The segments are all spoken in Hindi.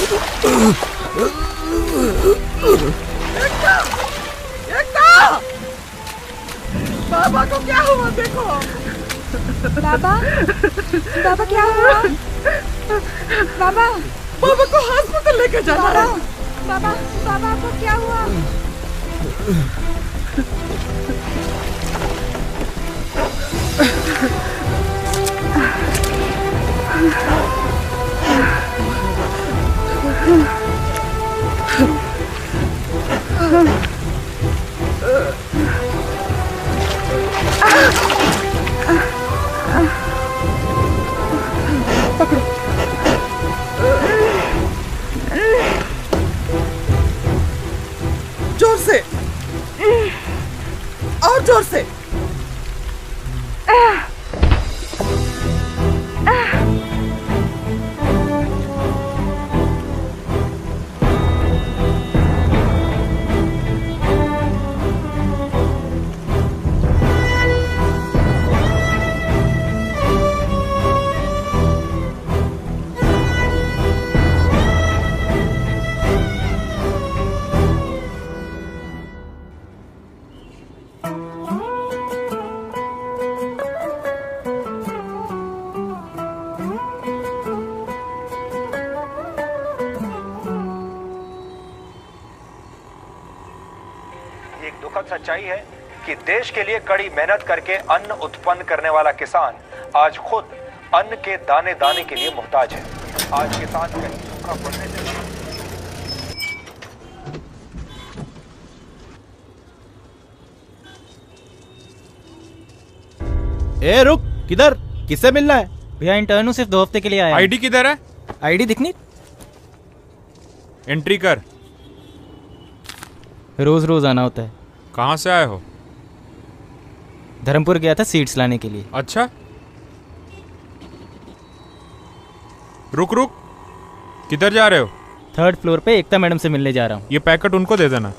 एकता! एकता! बाबा को क्या हुआ देखो। बाबा, बाबा क्या हुआ? बाबा, बाबा को हॉस्पिटल लेके जाना है। बाबा, बाबा को क्या हुआ? पकड़ो। जोर से और जोर से। सच्चाई है कि देश के लिए कड़ी मेहनत करके अन्न उत्पन्न करने वाला किसान आज खुद अन्न के दाने दाने के लिए मोहताज है। आज किसान कहीं सूखा पड़ने से ए रुक, किधर? किससे मिलना है? भैया इंटर्न हूँ, सिर्फ 2 हफ्ते के लिए आया। आईडी किधर है? आईडी दिखनी? एंट्री कर। रोज रोज आना होता है। कहाँ से आए हो? धर्मपुर गया था सीड्स लाने के लिए। अच्छा, रुक रुक, किधर जा रहे हो? 3rd फ्लोर पे एकता मैडम से मिलने जा रहा हूँ। ये पैकेट उनको दे देना।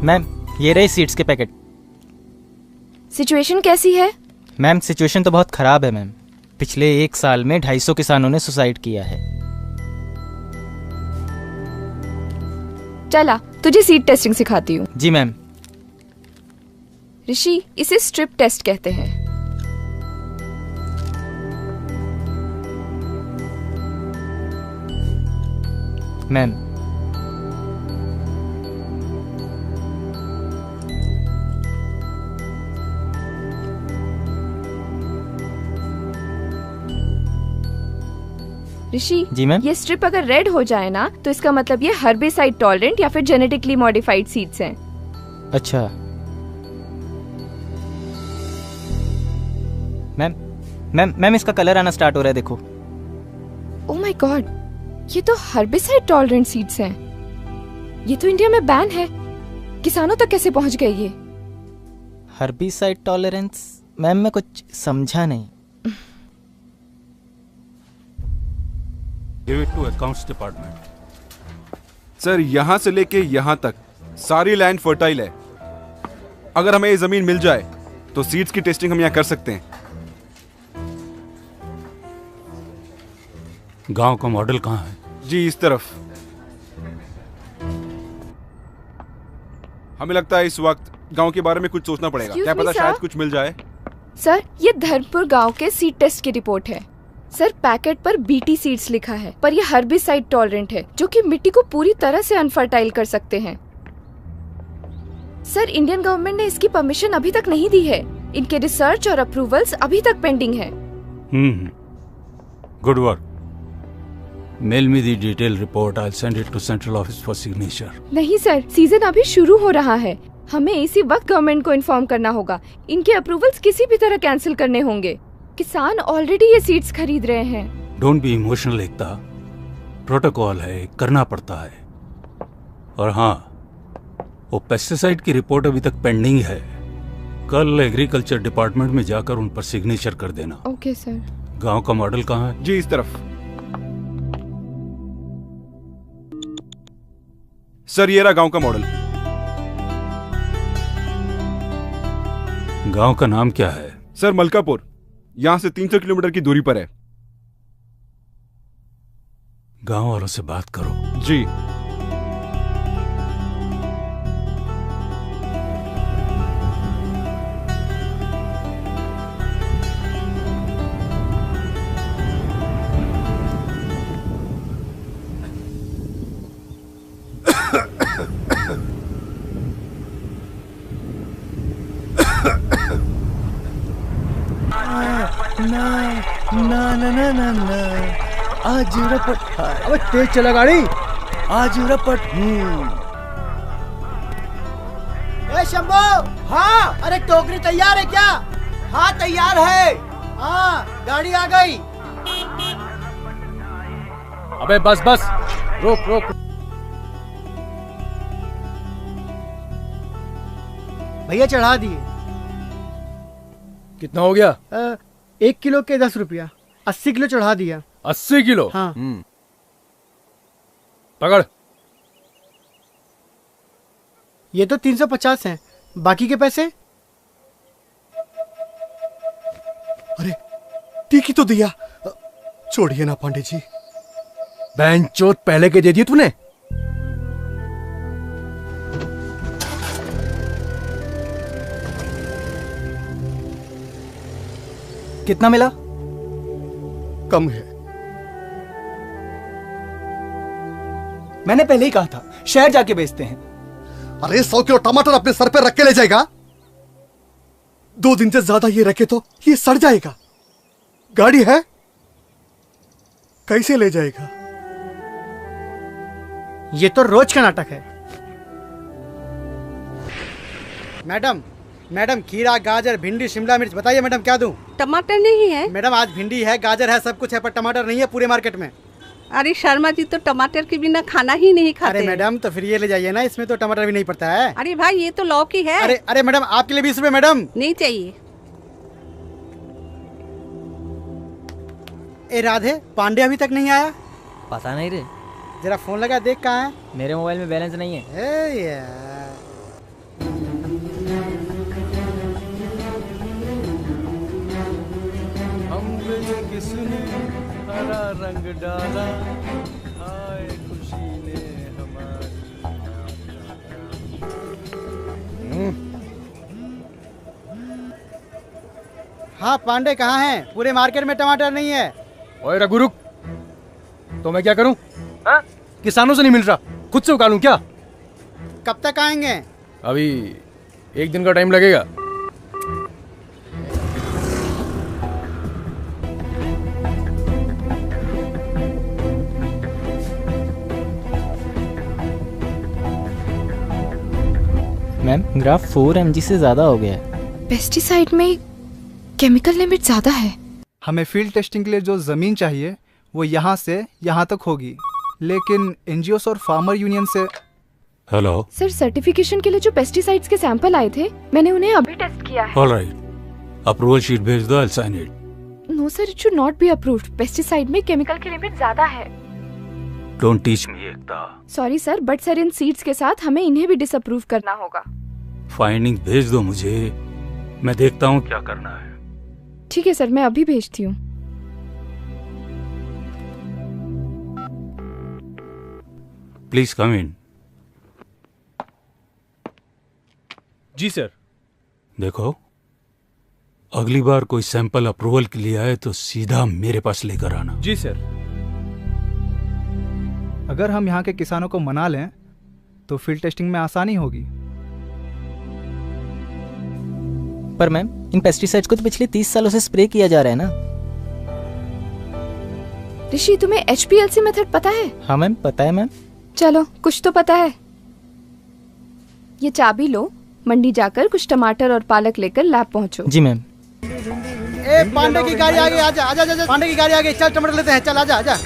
मैम, ये रहे सीड्स के पैकेट। सिचुएशन कैसी है? मैम, सिचुएशन तो बहुत खराब है मैम। पिछले 1 साल में 250 किसानों ने सुसाइड किया है। चला, तुझे सीड टेस्टिंग सिखाती हूँ। जी मैम। ऋषि, इसे स्ट्रिप टेस्ट कहते हैं। मैम, ऋषि, जी मैम। ये स्ट्रिप अगर रेड हो जाए ना तो इसका मतलब ये हर्बिसाइड टॉलरेंट या फिर जेनेटिकली मॉडिफाइड सीड्स हैं। अच्छा मैम, मैम इसका कलर आना स्टार्ट हो रहा है, देखो। ओह माय गॉड, ये तो हर्बिसाइड टॉलरेंट सीड्स हैं। ये तो इंडिया में बैन है। किसानों तक कैसे पहुंच गए ये? Herbicide tolerance? मैम, मैं कुछ समझा नहीं। Give it to accounts department. Sir, यहाँ से लेके यहाँ तक सारी लैंड फर्टाइल है। अगर हमें ये जमीन मिल जाए तो सीड्स की टेस्टिंग हम यहाँ कर सकते हैं। गांव का मॉडल कहाँ है? जी, इस तरफ। हमें लगता है इस वक्त गांव के बारे में कुछ सोचना पड़ेगा। क्या पता शायद कुछ मिल जाए। सर, ये धर्मपुर गांव के सीड टेस्ट की रिपोर्ट है। सर, पैकेट पर बीटी सीड्स लिखा है, पर ये हर्बिसाइड टॉलरेंट है, जो कि मिट्टी को पूरी तरह से अनफर्टाइल कर सकते हैं। सर, इंडियन गवर्नमेंट ने इसकी परमिशन अभी तक नहीं दी है। इनके रिसर्च और अप्रूवल्स अभी तक पेंडिंग है। Good work. Mail me the detail report. I will send it to central office for signature. नहीं सर, सीजन अभी शुरू हो रहा है। हमें इसी वक्त गवर्नमेंट को इन्फॉर्म करना होगा। इनके अप्रूवल्स किसी भी तरह कैंसिल करने होंगे। किसान ऑलरेडी ये सीड्स खरीद रहे हैं। Don't be emotional Ekta, protocol है, करना पड़ता है। और हाँ, वो पेस्टिसाइड की रिपोर्ट अभी तक पेंडिंग है। कल एग्रीकल्चर डिपार्टमेंट में जाकर उन पर सिग्नेचर कर देना। Okay sir. गांव का मॉडल कहाँ है? जी, इस तरफ। सर ये रहा गांव का मॉडल। गांव का नाम क्या है? सर मलकापुर, यहाँ से 300 किलोमीटर की दूरी पर है। गांव वालों से बात करो। जी। आज रपट। अबे तेज चला गाड़ी। आज रपट। ए शंभू। हाँ। अरे टोकरी तैयार है क्या? हाँ तैयार है। हाँ गाड़ी आ गई। अबे बस बस, रोक रोक। भैया चढ़ा दिए। कितना हो गया? 1 किलो के 10 रुपया। 80 किलो चढ़ा दिया। 80 किलो? हाँ। पकड़। ये तो 350 हैं, बाकी के पैसे? अरे टीकी तो दिया। छोड़िए ना पांडे जी। बैंचोद पहले के दे दिए तूने? कितना मिला? कम है। मैंने पहले ही कहा था शहर जाके बेचते हैं। अरे 100 किलो टमाटर अपने सर पे रख के ले जाएगा? 2 दिन से ज्यादा ये रखे तो ये सड़ जाएगा। गाड़ी है, कैसे ले जाएगा? ये तो रोज का नाटक है। मैडम, मैडम खीरा, गाजर, भिंडी, शिमला मिर्च, बताइए मैडम क्या दूं? टमाटर नहीं है मैडम। आज भिंडी है, गाजर है, सब कुछ है, पर टमाटर नहीं है पूरे मार्केट में। अरे शर्मा जी तो टमाटर के बिना खाना ही नहीं खाते। अरे मैडम तो फिर ये ले जाइए ना, इसमें तो टमाटर भी नहीं पड़ता है। अरे भाई ये तो लौकी है। अरे अरे मैडम आपके लिए 20 रुपए मैडम। नहीं चाहिए। ए राधे, पांडे अभी तक नहीं आया? पता नहीं रे। जरा फोन लगा देख कहाँ है। मेरे मोबाइल में बैलेंस नहीं है। ए यार। किसने हरा रंग डाला, हाय खुशी ने हमारी। हाँ पांडे कहाँ हैं? पूरे मार्केट में टमाटर नहीं है। ओए रघु रुक। तो मैं क्या करूं? किसानों से नहीं मिल रहा, खुद से उगालूं क्या? कब तक आएंगे? अभी 1 दिन का टाइम लगेगा। मैम ग्राफ 4 mg से ज्यादा हो गया है। पेस्टिसाइड में केमिकल लिमिट ज्यादा है। हमें फील्ड टेस्टिंग के लिए जो जमीन चाहिए वो यहाँ से यहाँ तक होगी, लेकिन एनजीओस और फार्मर यूनियन से। हेलो सर, सर्टिफिकेशन के लिए जो पेस्टिसाइड्स के सैंपल आए थे, मैंने उन्हें अभी टेस्ट किया है। ऑलराइट, अप्रूवल शीट भेज दो, I will sign it. No sir, it should not be approved. Pesticide में केमिकल की लिमिट ज्यादा है। Don't teach me Ekta. Sorry sir, but sir इन सीड्स के साथ हमें इन्हें भी डिसअप्रूव करना होगा। फाइंडिंग भेज दो मुझे, मैं देखता हूँ क्या करना है। ठीक है सर, मैं अभी भेजती हूँ। Please come in. जी सर। देखो, अगली बार कोई सैंपल अप्रूवल के लिए आए तो सीधा मेरे पास लेकर आना। जी सर। अगर हम यहाँ के किसानों को मना लें तो फील्ड टेस्टिंग में आसानी होगी। पर मैम इन पेस्टिसाइड्स को तो पिछले 30 सालों से स्प्रे किया जा रहा है ना। ऋषि, तुम्हें HPLC मेथड पता है? हाँ मैम पता है मैम। चलो, कुछ तो पता है। ये चाबी लो, मंडी जाकर कुछ टमाटर और पालक लेकर लैब पहुंचो। जी मैम। ए पांडे की गाड़ी आ गई, आजा आजा आजा। पांडे की गाड़ी आ गई, चल टमाटर लेते हैं, चल आजा आजा।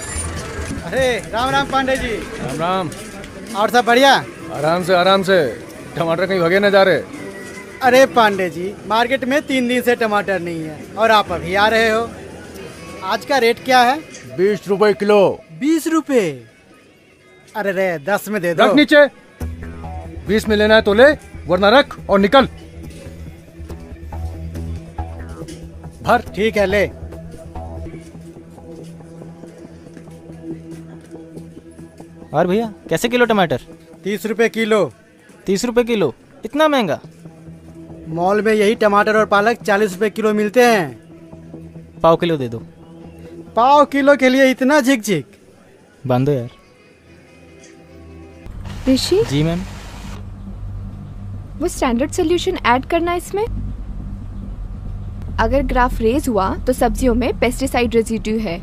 अरे राम राम पांडे जी। राम राम। और सब बढ़िया? आराम से आराम से, टमाटर कहीं भगे न जा रहे। अरे पांडे जी, मार्केट में 3 दिन से टमाटर नहीं है और आप अभी आ रहे हो। आज का रेट क्या है? 20 रुपए किलो। 20 रुपए? अरे रे 10 में दे दो। रख नीचे, 20 में लेना है तो ले, वरना रख और निकल। भर। ठीक है, ले। और भैया कैसे किलो टमाटर? 30 रुपए किलो। 30 रुपए किलो? इतना महंगा? मॉल में यही टमाटर और पालक 40 रुपए किलो मिलते हैं। पाव किलो दे दो। पाव किलो के लिए इतना झिक झिक? बांधो यार। ऋषि जी मैम। वो स्टैंडर्ड सॉल्यूशन ऐड करना इसमें। अगर ग्राफ रेज हुआ तो सब्जियों में पेस्टिसाइड रेजिड्यू है।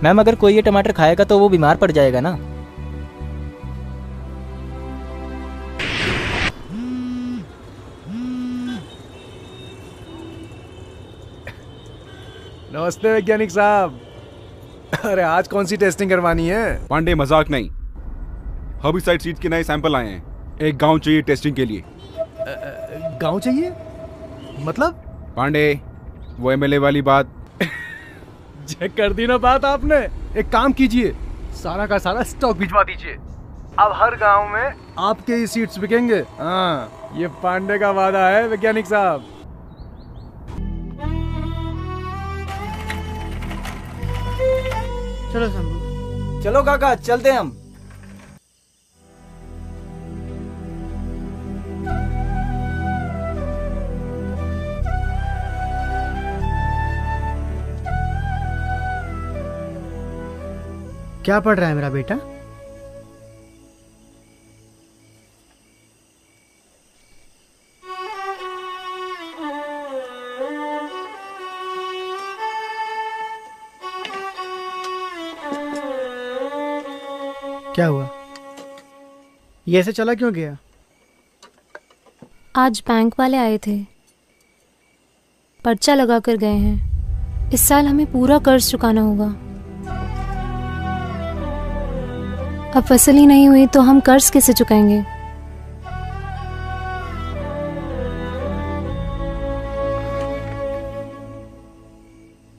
मैम अगर कोई ये टमाटर खाएगा तो वो बीमार पड़ जाएगा ना। नमस्ते वैज्ञानिक साहब। अरे आज कौन सी टेस्टिंग करवानी है? पांडे मजाक नहीं, हर्बिसाइड सीड के नए सैंपल आए हैं। एक गांव चाहिए टेस्टिंग के लिए। गांव चाहिए? मतलब? पांडे वो एमएलए वाली बात। चेक कर दी ना बात आपने। एक काम कीजिए, सारा का सारा स्टॉक भिजवा दीजिए। अब हर गांव में आपके ही सीड्स बिकेंगे। हाँ, ये पांडे का वादा है वैज्ञानिक साहब। चलो शंभू। चलो काका चलते हम। क्या पढ़ रहा है मेरा बेटा? क्या हुआ? ये ऐसे चला क्यों गया? आज बैंक वाले आए थे, पर्चा लगा कर गए हैं। इस साल हमें पूरा कर्ज चुकाना होगा। अब फसल ही नहीं हुई तो हम कर्ज कैसे चुकाएंगे?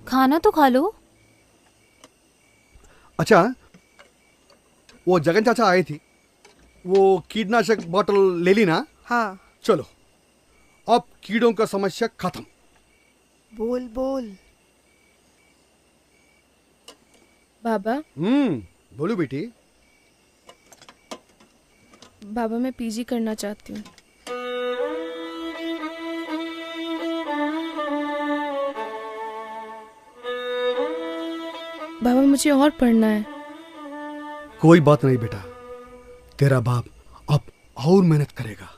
खाना तो खा लो। अच्छा, वो जगन चाचा आए थे, वो कीटनाशक बोतल ले ली ना? हाँ। चलो, अब कीड़ों का समस्या खत्म। बोल बोल। बाबा। बोलो बेटी। बाबा मैं पीजी करना चाहती हूँ। बाबा मुझे और पढ़ना है। कोई बात नहीं बेटा, तेरा बाप अब और मेहनत करेगा,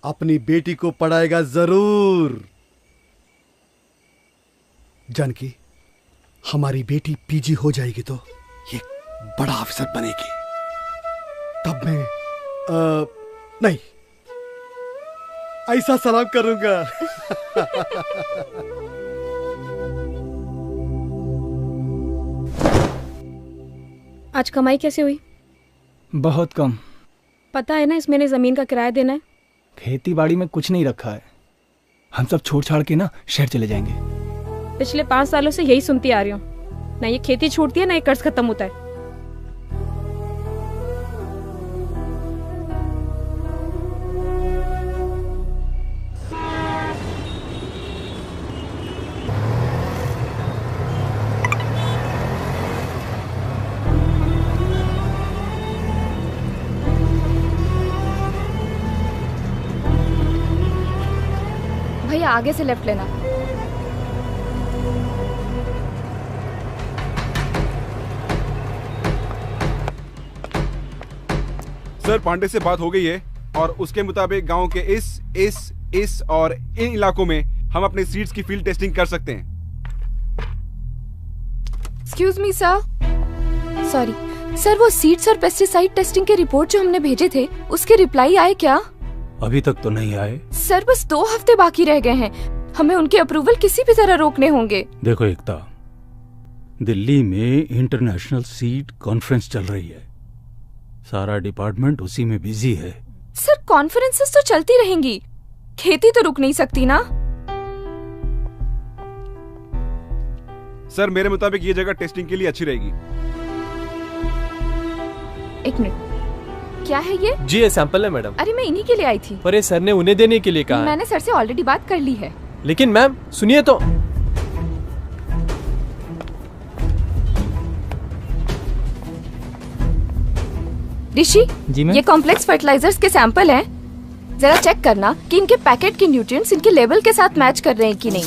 अपनी बेटी को पढ़ाएगा जरूर। जानकी, हमारी बेटी पीजी हो जाएगी तो ये बड़ा अफसर बनेगी। तब मैं नहीं, ऐसा सलाम करूंगा। आज कमाई कैसे हुई? बहुत कम। पता है ना इस महीने जमीन का किराया देना है। खेती बाड़ी में कुछ नहीं रखा है, हम सब छोड़ छाड़ के ना शहर चले जाएंगे। पिछले 5 सालों से यही सुनती आ रही हूँ, ना ये खेती छूटती है ना ये कर्ज खत्म होता है। भैया आगे से लेफ्ट लेना। सर पांडे से बात हो गई है और उसके मुताबिक गांव के इस और इन इलाकों में हम अपने सीड्स की फील्ड टेस्टिंग कर सकते हैं। Excuse me sir, sorry sir, वो सीड्स और पेस्टिसाइड टेस्टिंग के रिपोर्ट जो हमने भेजे थे उसके रिप्लाई आए क्या? अभी तक तो नहीं आए सर, बस 2 हफ्ते बाकी रह गए हैं, हमें उनके अप्रूवल किसी भी तरह रोकने होंगे। देखो एकता, दिल्ली में इंटरनेशनल सीड कॉन्फ्रेंस चल रही है, सारा डिपार्टमेंट उसी में बिजी है। सर कॉन्फ्रेंसेस तो चलती रहेंगी, खेती तो रुक नहीं सकती ना। सर मेरे मुताबिक ये जगह टेस्टिंग के लिए अच्छी रहेगी। एक मिनट, क्या है ये? जी ये सैंपल है मैडम। अरे मैं इन्हीं के लिए आई थी। पर ये सर ने उन्हें देने के लिए कहा है। मैंने सर से ऑलरेडी बात कर ली है। लेकिन मैम सुनिए तो। ऋषि, जी मैम। ये कॉम्प्लेक्स फर्टिलाइजर्स के सैंपल हैं। जरा चेक करना कि इनके पैकेट के न्यूट्रिएंट्स इनके लेवल के साथ मैच कर रहे हैं कि नहीं।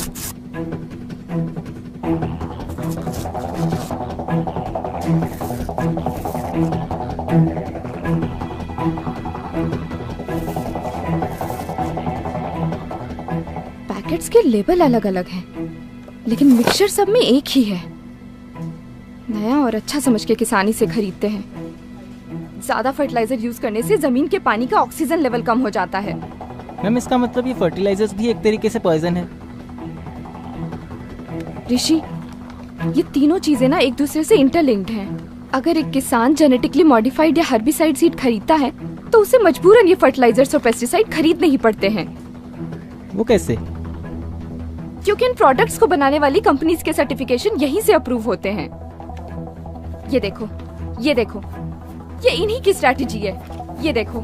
पैकेट्स के लेबल अलग अलग हैं, लेकिन मिक्सचर सब में एक ही है। नया और अच्छा समझ के किसानी से खरीदते हैं। ज्यादा फर्टिलाइजर यूज करने से जमीन के पानी का ऑक्सीजन लेवल कम हो जाता है। मैम इसका मतलब ये फर्टिलाइजर्स भी एक तरीके से पॉइजन है। ऋषि, ये तीनों चीजें ना एक दूसरे से इंटरलिंक्ड हैं। अगर एक किसान जेनेटिकली मॉडिफाइड या हर्बिसाइड सीड खरीदता है तो उसे मजबूरन ये फर्टिलाइजर्स और पेस्टिसाइड खरीदने ही पड़ते हैं। वो कैसे? क्योंकि इन प्रोडक्ट्स को बनाने वाली कंपनीज के सर्टिफिकेशन यहीं से अप्रूव होते हैं। ये देखो, ये देखो, ये इन्हीं की स्ट्रैटेजी है। ये देखो।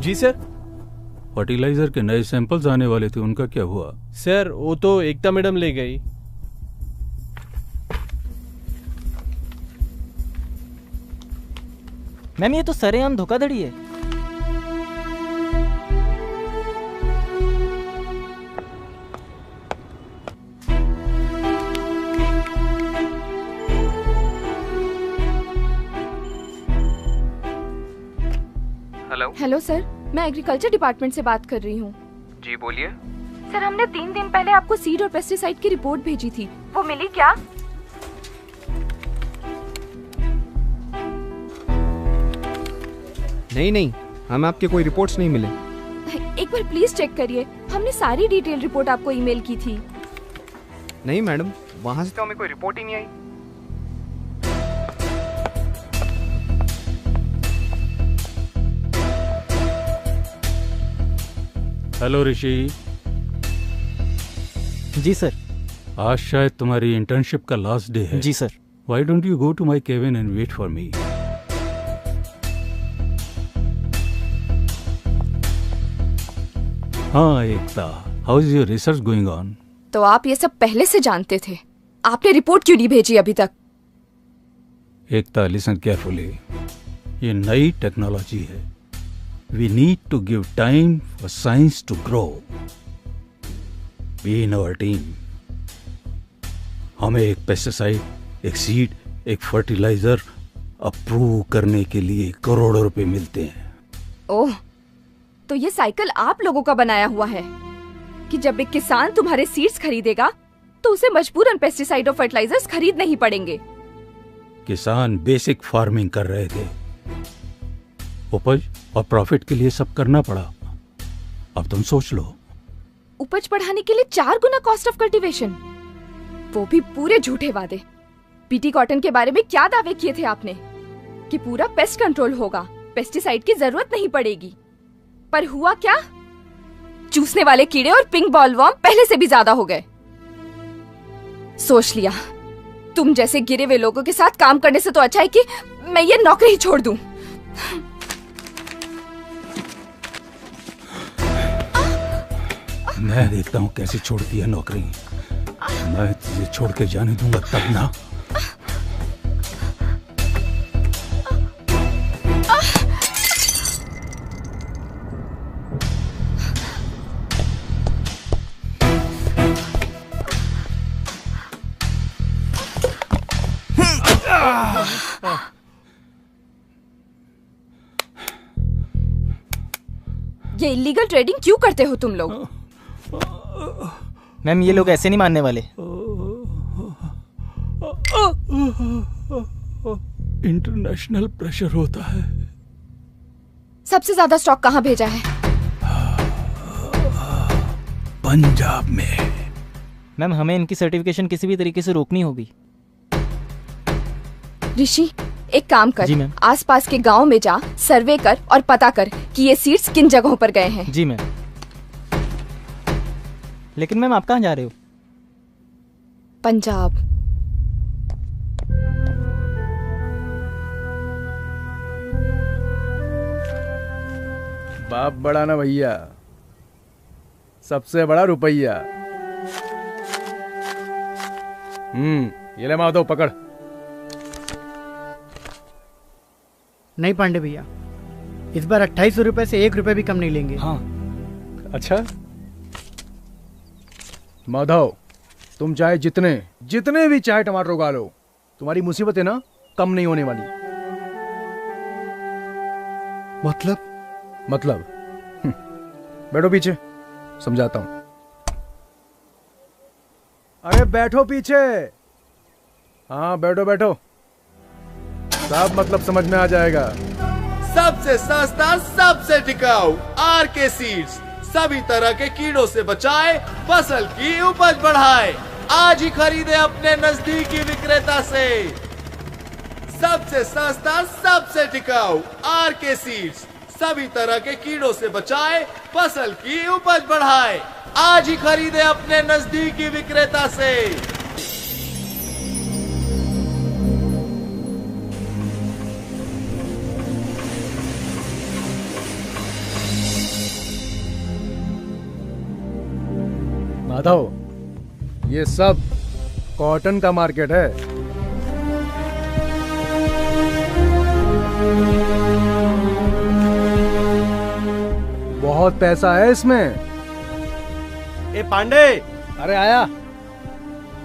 जी सर। फर्टिलाइजर के नए सैंपल्स आने वाले थे, उनका क्या हुआ? सर वो तो एकता मैडम ले गई। मैम ये तो सरेआम धोखाधड़ी है। हेलो सर, मैं एग्रीकल्चर डिपार्टमेंट से बात कर रही हूँ। जी बोलिए। सर हमने 3 दिन पहले आपको सीड और पेस्टिसाइड की रिपोर्ट भेजी थी, वो मिली क्या? नहीं, हमें आपके कोई रिपोर्ट्स नहीं मिले। एक बार प्लीज चेक करिए, हमने सारी डिटेल रिपोर्ट आपको ईमेल की थी। नहीं मैडम, वहाँ से तो हमें कोई रिपोर्ट ही नहीं आई। हेलो ऋषि। जी सर। आज शायद तुम्हारी इंटर्नशिप का लास्ट डे है। जी sir. Why don't you go to my cabin and wait for me? हाँ एकता, how is your research going on? तो आप ये सब पहले से जानते थे, आपने रिपोर्ट क्यों नहीं भेजी अभी तक? एकता listen carefully, ये नई टेक्नोलॉजी है। We need to give time for science to grow. Be in our team. हमें एक पेस्टिसाइड, एक सीड, एक फर्टिलाइजर अप्रूव करने के लिए करोड़ों रुपए मिलते हैं। ओह, तो ये साइकिल आप लोगों का बनाया हुआ है कि जब एक किसान तुम्हारे सीड्स खरीदेगा तो उसे मजबूरन पेस्टिसाइड और फर्टिलाइजर्स खरीदने ही पड़ेंगे। किसान बेसिक फार्मिंग कर रहे थे, उपज और प्रॉफिट के लिए सब करना पड़ा। अब तुम सोच लो। उपज बढ़ाने के लिए 4 गुना कॉस्ट ऑफ कल्टीवेशन, वो भी पूरे झूठे वादे। पीटी कॉटन के बारे में क्या दावे किए थे आपने कि पूरा पेस्ट कंट्रोल होगा, पेस्टिसाइड की जरूरत नहीं पड़ेगी, पर हुआ क्या? चूसने वाले कीड़े और पिंक बॉलवर्म पहले से भी ज्यादा हो गए। सोच लिया तुम जैसे गिरे हुए लोगों के साथ काम करने से तो अच्छा है कि मैं ये नौकरी ही छोड़ दूं। मैं देखता हूँ कैसे छोड़ती है नौकरी। मैं तुझे छोड़ के जाने दूंगा तब ना। ये इलीगल ट्रेडिंग क्यों करते हो तुम लोग? मैम ये लोग ऐसे नहीं मानने वाले। इंटरनेशनल प्रेशर होता है। सबसे ज्यादा स्टॉक कहाँ भेजा है? पंजाब में। मैम हमें इनकी सर्टिफिकेशन किसी भी तरीके से रोकनी होगी। ऋषि एक काम कर, जी मैम। आसपास के गांव में जा, सर्वे कर और पता कर कि ये सीड्स किन जगहों पर गए हैं। जी मैम। लेकिन मैम आप कहाँ जा रहे हो? पंजाब। बाप बड़ा ना भैया, सबसे बड़ा रुपया। ये ले माधव पकड़। नहीं पांडे भैया, इस बार 2800 रुपए से 1 रुपए भी कम नहीं लेंगे। हाँ। अच्छा माधव, तुम चाहे जितने भी चाहे टमाटर उगा लो, तुम्हारी मुसीबत है ना कम नहीं होने वाली। मतलब बैठो पीछे, समझाता हूं। अरे बैठो पीछे। हाँ बैठो बैठो, सब मतलब समझ में आ जाएगा। सबसे सस्ता, सबसे टिकाऊ आरके सीड्स। सभी तरह के कीड़ों से बचाए, फसल की उपज बढ़ाए। आज ही खरीदे अपने नजदीकी विक्रेता से। सबसे सस्ता, सबसे टिकाऊ आरके सीड्स। सभी तरह के कीड़ों से बचाए, फसल की उपज बढ़ाए। आज ही खरीदे अपने नजदीकी विक्रेता से। माधव, ये सब कॉटन का मार्केट है। बहुत पैसा है इसमें। ए पांडे, अरे आया।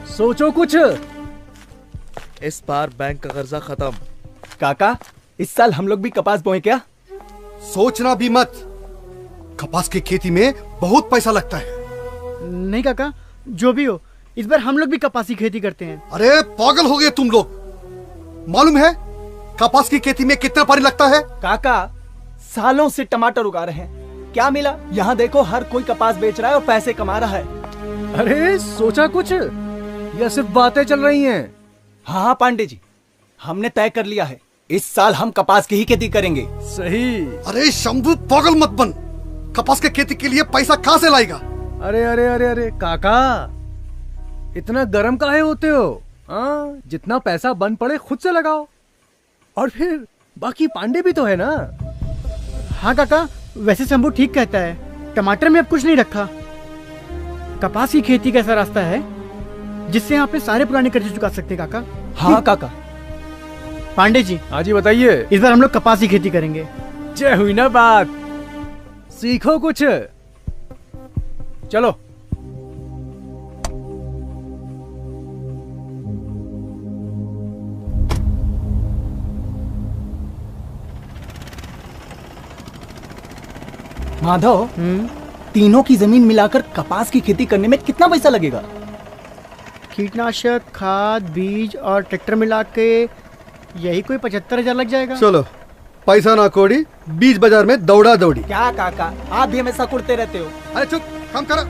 सोचो कुछ। इस बार बैंक का कर्जा खत्म। काका, इस साल हम लोग भी कपास बोए क्या? सोचना भी मत, कपास की खेती में बहुत पैसा लगता है। नहीं काका, जो भी हो, इस बार हम लोग भी कपास की खेती करते हैं। अरे पागल हो गए तुम लोग। मालूम है कपास की खेती में कितना पानी लगता है? काका, सालों से टमाटर उगा रहे हैं, क्या मिला? यहाँ देखो, हर कोई कपास बेच रहा है और पैसे कमा रहा है। अरे सोचा कुछ या सिर्फ बातें चल रही हैं? हाँ पांडे जी, हमने तय कर लिया है, इस साल हम कपास की ही खेती करेंगे। सही। अरे शंभू पागल मत बन, कपास की खेती के लिए पैसा कहाँ से लाएगा? अरे अरे अरे अरे काका, इतना गर्म काहे होते हो? जितना पैसा बन पड़े खुद से लगाओ, और फिर बाकी पांडे भी तो है ना। हाँ काका, वैसे शंभू ठीक कहता है, टमाटर में अब कुछ नहीं रखा। कपास की खेती का ऐसा रास्ता है जिससे आप अपने सारे पुराने कर्जे चुका सकते हैं काका। हाँ काका। पांडे जी। हाँ जी बताइए। इस बार हम लोग कपास की खेती करेंगे। जय हुई ना बात, सीखो कुछ। चलो। माधव, तीनों की जमीन मिलाकर कपास की खेती करने में कितना पैसा लगेगा? कीटनाशक, खाद, बीज और ट्रैक्टर मिला के यही कोई 75,000 लग जाएगा। चलो, पैसा ना कोड़ी, बीज बाजार में दौड़ा दौड़ी। क्या काका, आप भी हमेशा कुड़ते रहते हो। अरे चुप, काम करो।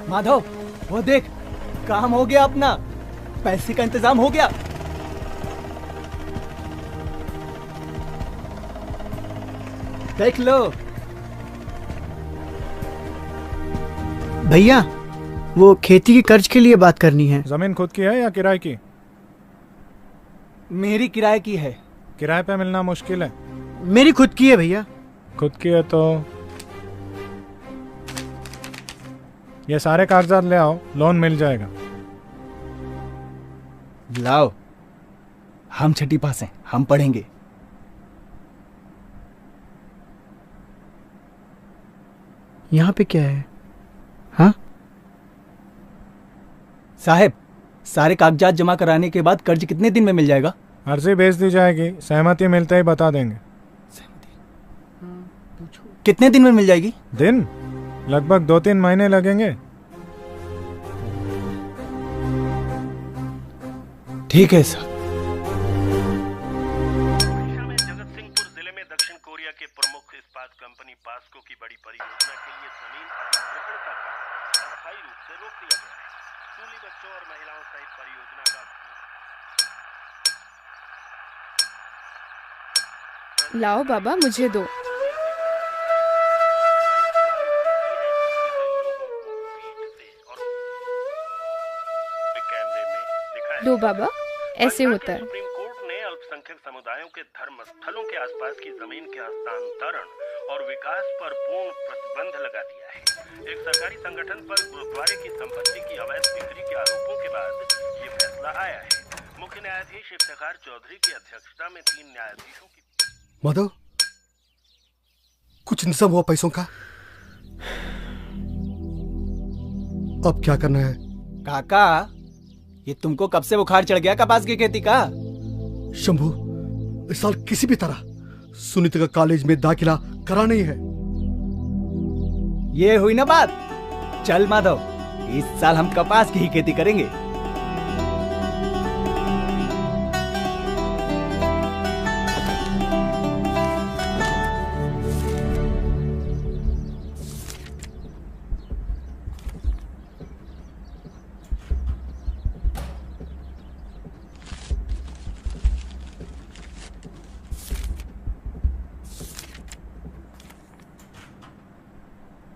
माधव, वो देख, काम हो गया अपना, पैसे का इंतजाम हो गया। देख लो। भैया, वो खेती के कर्ज के लिए बात करनी है। जमीन खुद की है या किराए की? मेरी किराए की है। किराए पे मिलना मुश्किल है। मेरी खुद की है भैया। खुद की है तो ये सारे कागजात ले आओ, लोन मिल जाएगा। लाओ, हम छठी पास हैं, हम पढ़ेंगे। यहाँ पे क्या है? हाँ साहब, सारे कागजात जमा कराने के बाद कर्ज कितने दिन में मिल जाएगा? अर्जी भेज दी जाएगी, सहमति मिलते ही बता देंगे। कितने दिन में मिल जाएगी? दिन लगभग 2-3 महीने लगेंगे। ठीक है सर। जगतसिंहपुर जिले में दक्षिण कोरिया के प्रमुख इस्पात कंपनी पास्को की बड़ी परियोजना के लिए जमीन अधिग्रहण का काम अस्थायी रूप से रोक दिया गया है। स्कूली बच्चों और महिलाओं सहित परियोजना का लाओ बाबा, मुझे दो। दो बाबा, ऐसे होता है। सुप्रीम कोर्ट ने अल्पसंख्यक समुदायों के धर्म स्थलों के आसपास की जमीन के हस्तांतरण और विकास पर पूर्ण प्रतिबंध लगा दिया है। एक सरकारी संगठन पर गुरुद्वारे की संपत्ति की अवैध बिक्री के आरोपों के बाद ये फैसला आया है। मुख्य न्यायाधीश इफ्तिखार चौधरी की अध्यक्षता में 3 न्यायाधीशों की। माधव, कुछ इंतजाम हुआ पैसों का? अब क्या करना है? काका, ये तुमको कब से बुखार चढ़ गया कपास की खेती का? शंभू, इस साल किसी भी तरह सुनीता का कॉलेज में दाखिला करा नहीं है। ये हुई ना बात। चल माधव, इस साल हम कपास की ही खेती करेंगे।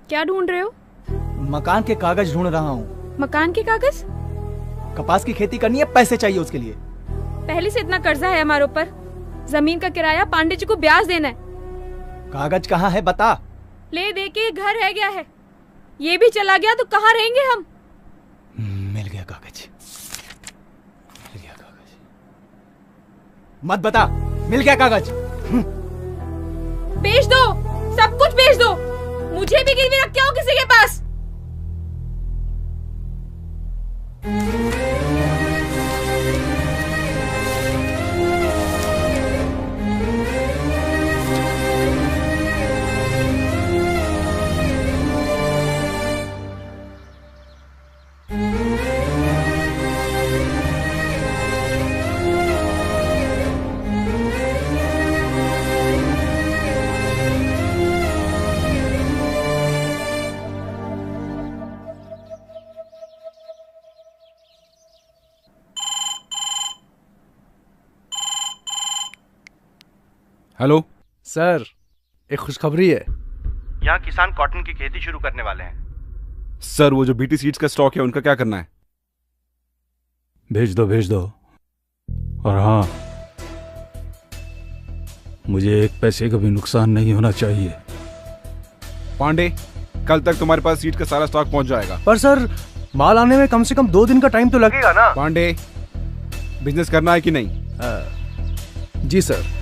क्या ढूंढ रहे हो? मकान के कागज ढूंढ रहा हूँ। मकान के कागज? कपास की खेती करनी है, पैसे चाहिए उसके लिए। पहले से इतना कर्जा है हमारे ऊपर। जमीन का किराया पांडे जी को ब्याज देना है। कागज कहाँ है बता। ले दे के घर रह गया है। ये भी चला गया तो कहाँ रहेंगे हम? मिल गया कागज। मत बता, मिल गया कागज। बेच दो, सब कुछ बेच दो। मुझे भी गिरवी रख के आओ किसी के पास। हेलो सर, एक खुशखबरी है। यहाँ किसान कॉटन की खेती शुरू करने वाले हैं। सर, वो जो बीटी सीड्स का स्टॉक है उनका क्या करना है? भेज दो। और हाँ, मुझे एक पैसे का भी नुकसान नहीं होना चाहिए। पांडे, कल तक तुम्हारे पास सीड का सारा स्टॉक पहुंच जाएगा। पर सर, माल आने में कम से कम 2 दिन का टाइम तो लगेगा ना। पांडे, बिजनेस करना है कि नहीं? जी सर।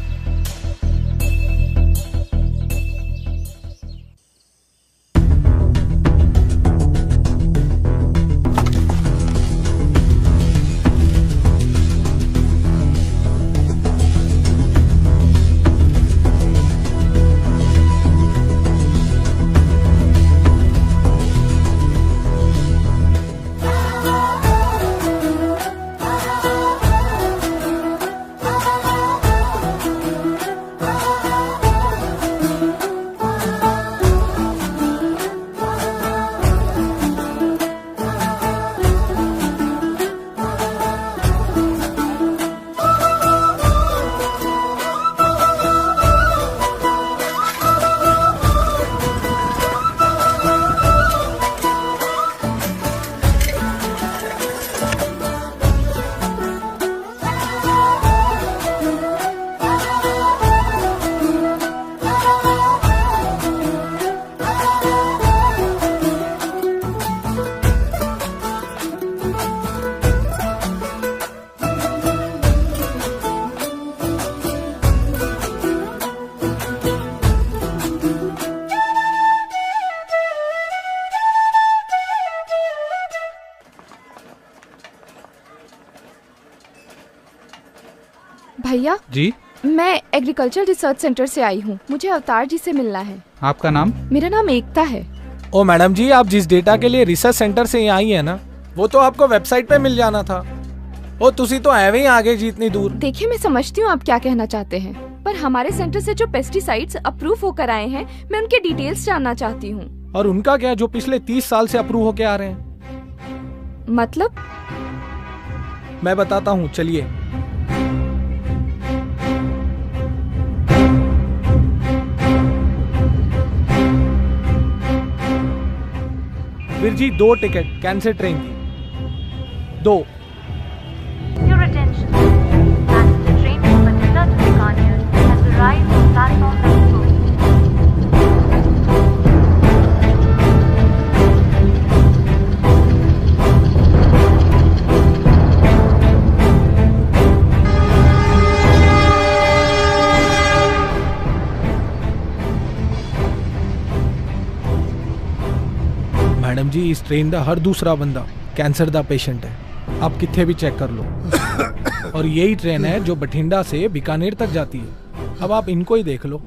भैया जी, मैं एग्रीकल्चर रिसर्च सेंटर से आई हूँ। मुझे अवतार जी से मिलना है। आपका नाम? मेरा नाम एकता है। ओ मैडम जी, आप जिस डेटा के लिए रिसर्च सेंटर से यहाँ आई है ना, वो तो आपको वेबसाइट पे मिल जाना था। ओ तुसी तो एवे ही आगे जी इतनी दूर। देखिए, मैं समझती हूँ आप क्या कहना चाहते हैं, पर हमारे सेंटर से जो पेस्टिसाइड्स अप्रूव होकर आए हैं, मैं उनके डिटेल्स जानना चाहती हूँ। और उनका क्या, जो पिछले 30 साल से अप्रूव होके आ रहे हैं? मतलब? मैं बताता हूँ, चलिए। Veer ji, 2 ticket cancel train की। 2 Arrive on platform number 2. Madam जी इस ट्रेन का हर दूसरा बंदा कैंसर का पेशेंट है, आप कितने भी चेक कर लो। और यही ट्रेन है जो बठिंडा से बीकानेर तक जाती है। अब आप इनको ही देख लो।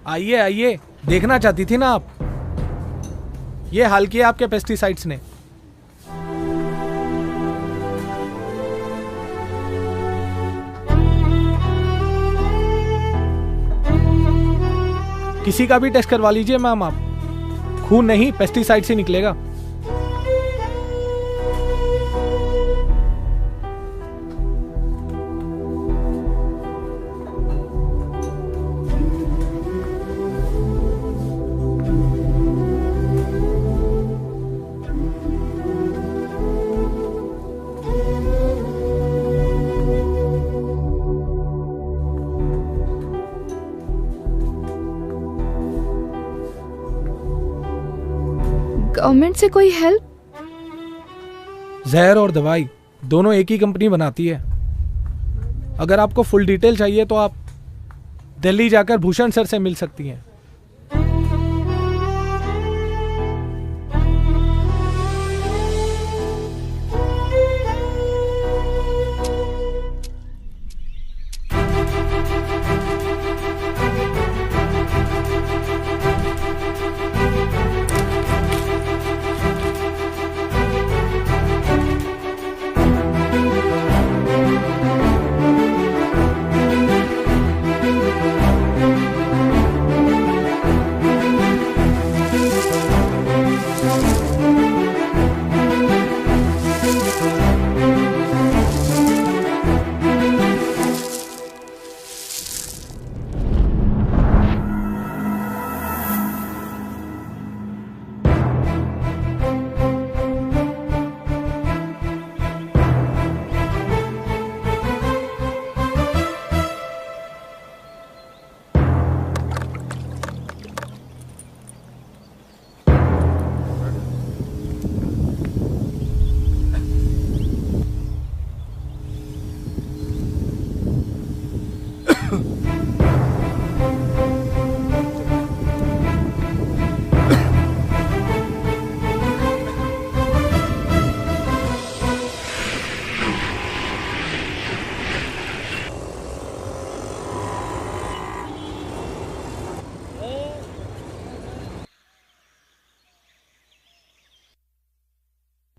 आइए आइए, देखना चाहती थी ना आप। ये हाल किया आपके पेस्टिसाइड्स ने। किसी का भी टेस्ट करवा लीजिए मैम आप, खून नहीं पेस्टिसाइड से निकलेगा। गवर्नमेंट से कोई हेल्प? जहर और दवाई दोनों एक ही कंपनी बनाती है। अगर आपको फुल डिटेल चाहिए तो आप दिल्ली जाकर भूषण सर से मिल सकती हैं।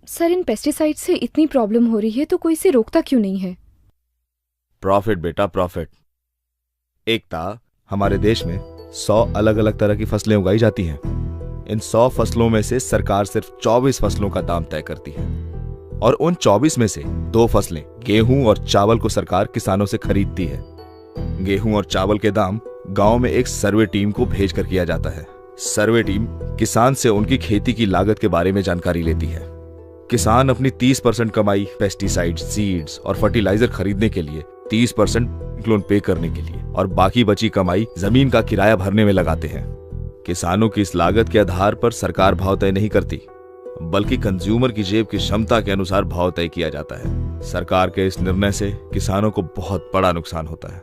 सर इन पेस्टिसाइड से इतनी प्रॉब्लम हो रही है तो कोई इसे रोकता क्यों नहीं है? प्रॉफिट बेटा प्रॉफिट। एकता, हमारे देश में 100 अलग अलग तरह की फसलें उगाई जाती हैं। इन 100 फसलों में से सरकार सिर्फ 24 फसलों का दाम तय करती है और उन 24 में से 2 फसलें गेहूं और चावल को सरकार किसानों से खरीदती है। गेहूं और चावल के दाम गांव में एक सर्वे टीम को भेजकर किया जाता है। सर्वे टीम किसान से उनकी खेती की लागत के बारे में जानकारी लेती है। किसान अपनी 30% कमाई पेस्टिसाइड, सीड्स और फर्टिलाइजर खरीदने के लिए, 30% लोन पे करने के लिए और बाकी बची कमाई जमीन का किराया भरने में लगाते हैं। किसानों की इस लागत के आधार पर सरकार भाव तय नहीं करती, बल्कि कंज्यूमर की जेब की क्षमता के अनुसार भाव तय किया जाता है। सरकार के इस निर्णय से किसानों को बहुत बड़ा नुकसान होता है